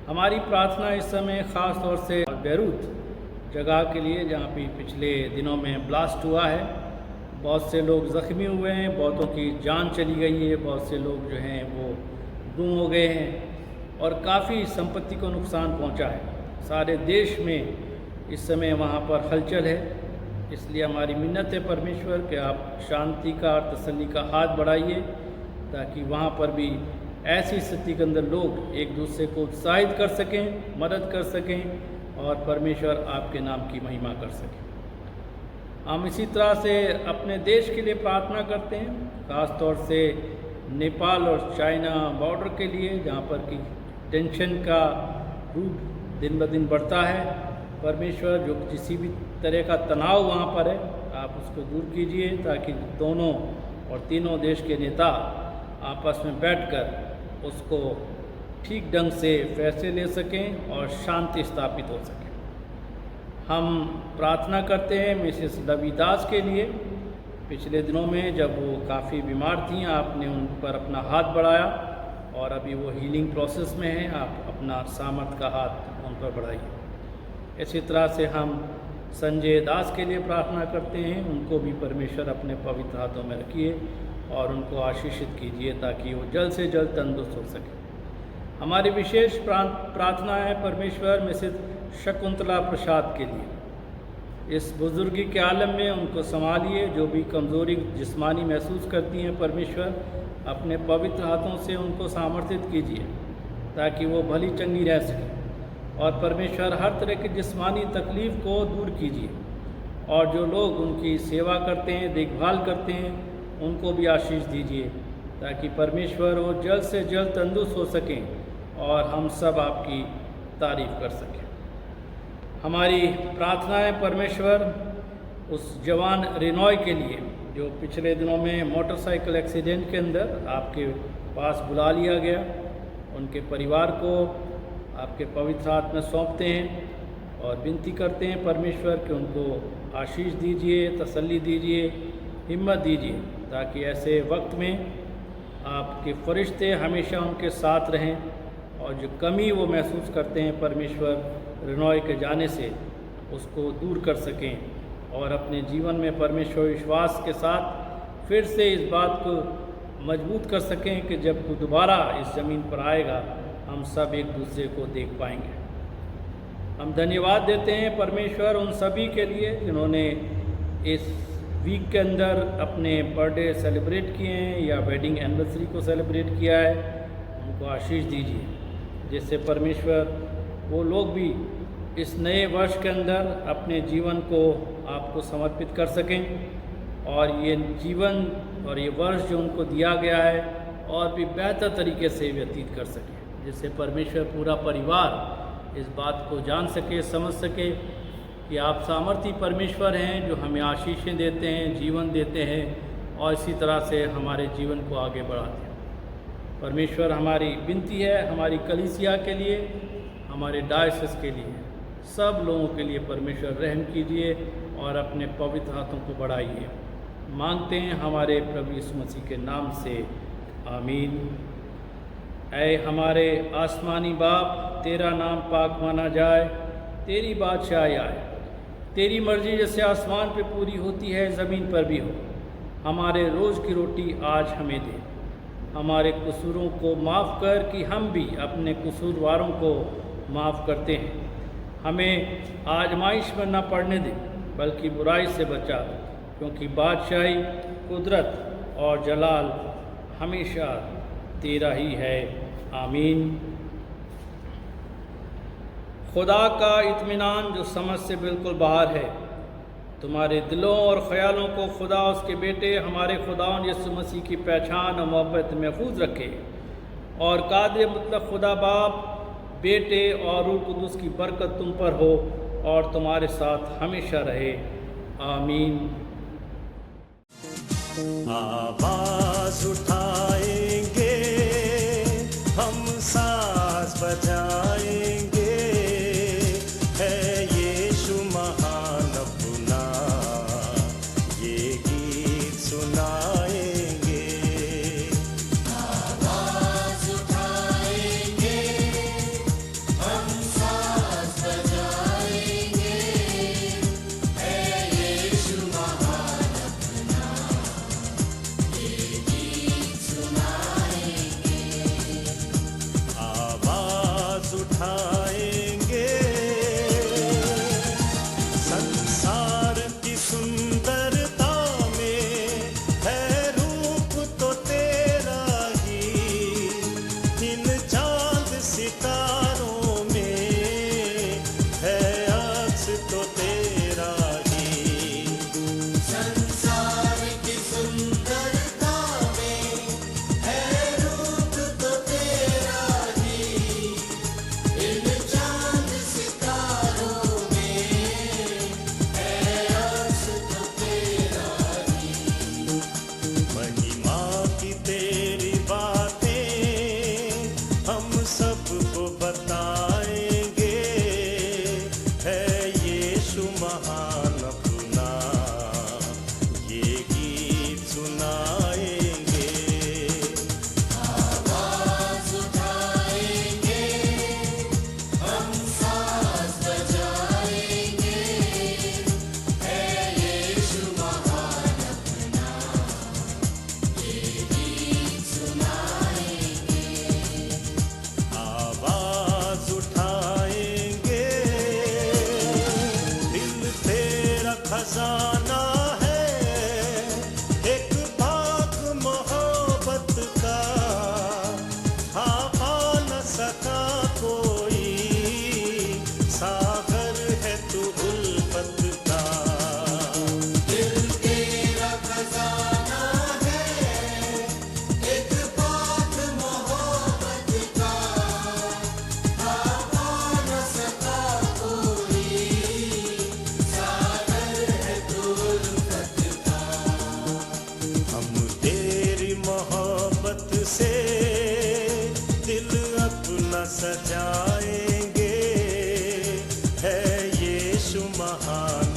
S2: हमारी प्रार्थना इस समय ख़ास तौर से बैरूत जगह के लिए, जहाँ पे पिछले दिनों में ब्लास्ट हुआ है, बहुत से लोग ज़ख्मी हुए हैं, बहुतों की जान चली गई है, बहुत से लोग जो हैं वो गुम हो गए हैं और काफ़ी संपत्ति को नुकसान पहुंचा है। सारे देश में इस समय वहाँ पर हलचल है, इसलिए हमारी मिन्नत है परमेश्वर कि आप शांति का और तसल्ली का हाथ बढ़ाइए, ताकि वहाँ पर भी ऐसी स्थिति के अंदर लोग एक दूसरे को उत्साहित कर सकें, मदद कर सकें और परमेश्वर आपके नाम की महिमा कर सकें। हम इसी तरह से अपने देश के लिए प्रार्थना करते हैं, ख़ास तौर से नेपाल और चाइना बॉर्डर के लिए, जहाँ पर कि टेंशन का रूप दिन ब दिन बढ़ता है। परमेश्वर जो किसी भी तरह का तनाव वहाँ पर है आप उसको दूर कीजिए, ताकि दोनों और तीनों देश के नेता आपस में बैठकर उसको ठीक ढंग से फैसले ले सकें और शांति स्थापित हो सके। हम प्रार्थना करते हैं मिसेस लवीदास के लिए। पिछले दिनों में जब वो काफ़ी बीमार थी, आपने उन पर अपना हाथ बढ़ाया और अभी वो हीलिंग प्रोसेस में हैं। आप अपना सामर्थ का हाथ उन पर बढ़ाइए। इसी तरह से हम संजय दास के लिए प्रार्थना करते हैं, उनको भी परमेश्वर अपने पवित्र हाथों में रखिए और उनको आशीषित कीजिए, ताकि वो जल्द से जल्द तंदुरुस्त हो सके। हमारी विशेष प्रार्थना है परमेश्वर मिसेस शकुंतला प्रसाद के लिए। इस बुजुर्गी के आलम में उनको संभालिए, जो भी कमज़ोरी जिस्मानी महसूस करती हैं परमेश्वर अपने पवित्र हाथों से उनको सामर्थित कीजिए, ताकि वो भली चंगी रह सके। और परमेश्वर हर तरह की जिस्मानी तकलीफ़ को दूर कीजिए, और जो लोग उनकी सेवा करते हैं, देखभाल करते हैं, उनको भी आशीष दीजिए, ताकि परमेश्वर वो जल्द से जल्द तंदुरुस्त हो सकें और हम सब आपकी तारीफ़ कर सकें। हमारी प्रार्थना है परमेश्वर उस जवान रेनॉय के लिए जो पिछले दिनों में मोटरसाइकिल एक्सीडेंट के अंदर आपके पास बुला लिया गया। उनके परिवार को आपके पवित्र हाथ में सौंपते हैं और विनती करते हैं परमेश्वर कि उनको आशीष दीजिए, तसल्ली दीजिए, हिम्मत दीजिए, ताकि ऐसे वक्त में आपके फरिश्ते हमेशा उनके साथ रहें और जो कमी वो महसूस करते हैं परमेश्वर रेनॉय के जाने से उसको दूर कर सकें और अपने जीवन में परमेश्वर विश्वास के साथ फिर से इस बात को मजबूत कर सकें कि जब वो दोबारा इस ज़मीन पर आएगा हम सब एक दूसरे को देख पाएंगे। हम धन्यवाद देते हैं परमेश्वर उन सभी के लिए जिन्होंने इस वीक के अंदर अपने बर्थडे सेलिब्रेट किए हैं या वेडिंग एनिवर्सरी को सेलिब्रेट किया है। उनको आशीष दीजिए, जिससे परमेश्वर वो लोग भी इस नए वर्ष के अंदर अपने जीवन को आपको समर्पित कर सकें और ये जीवन और ये वर्ष जो उनको दिया गया है और भी बेहतर तरीके से व्यतीत कर सकें, जिससे परमेश्वर पूरा परिवार इस बात को जान सके, समझ सके कि आप सामर्थी परमेश्वर हैं जो हमें आशीषें देते हैं, जीवन देते हैं और इसी तरह से हमारे जीवन को आगे बढ़ाते हैं। परमेश्वर, हमारी विनती है हमारी कलीसिया के लिए, हमारे डायसिस के लिए, सब लोगों के लिए परमेश्वर रहम कीजिए और अपने पवित्र हाथों को बढ़ाइए। मांगते हैं हमारे प्रभु यीशु मसीह के नाम से, आमीन। ऐ हमारे आसमानी बाप, तेरा नाम पाक माना जाए, तेरी बादशाही आए, तेरी मर्जी जैसे आसमान पे पूरी होती है ज़मीन पर भी हो। हमारे रोज़ की रोटी आज हमें दे, हमारे कसूरों को माफ़ कर कि हम भी अपने कसूरवारों को माफ़ करते हैं। हमें आजमाइश में न पड़ने दे बल्कि बुराई से बचा, क्योंकि बादशाही, कुदरत और जलाल हमेशा तेरा ही है, आमीन। खुदा का इत्मीनान जो समझ से बिल्कुल बाहर है, तुम्हारे दिलों और ख़यालों को खुदा उसके बेटे हमारे खुदावंद यीशु मसीह की पहचान और मोहब्बत महफूज रखे, और कादिर मतलब खुदा बाप, बेटे और रूह कुदूस की बरकत तुम पर हो और तुम्हारे साथ हमेशा रहे, आमीन।
S8: आवाज उठाएंगे, हम साज बजाएंगे, है यीशु महान अपना, ये गीत सुनाएंगे।
S1: आवाज उठाएंगे, हम साज बजाएंगे, है यीशु महान अपना, ये गीत सुनाएंगे।
S8: आवाज उठाएंगे, संसार की सुंदरता में है रूप तो तेरा ही, इन चांद सितारों में है अक्स तो तेरा ही।
S1: संसार की सुंदरता में है रूप तो तेरा ही, इन चांद सितारों में है अक्स तो तेरा ही।
S8: महिमा की तेरी बातें हम सबको बताएंगे, है यीशु महान अपना, ये गीत सुनाएंगे।
S1: आवाज उठाएंगे, हम साज बजाएंगे, है यीशु महान अपना, ये गीत सुनाएंगे।
S8: आवाज उठाएंगे, दिल तेरा खजाना है, एक बाग मोहब्बत का, हाँ न सका कोई, सागर है तू उल्फत का।
S1: दिल तेरा खजाना है, एक बाग मोहब्बत का, पा न सका कोई, सागर है तू उल्फत का।
S8: हम तेरी मोहब्बत से दिल अपना सजाएंगे, है यीशु महान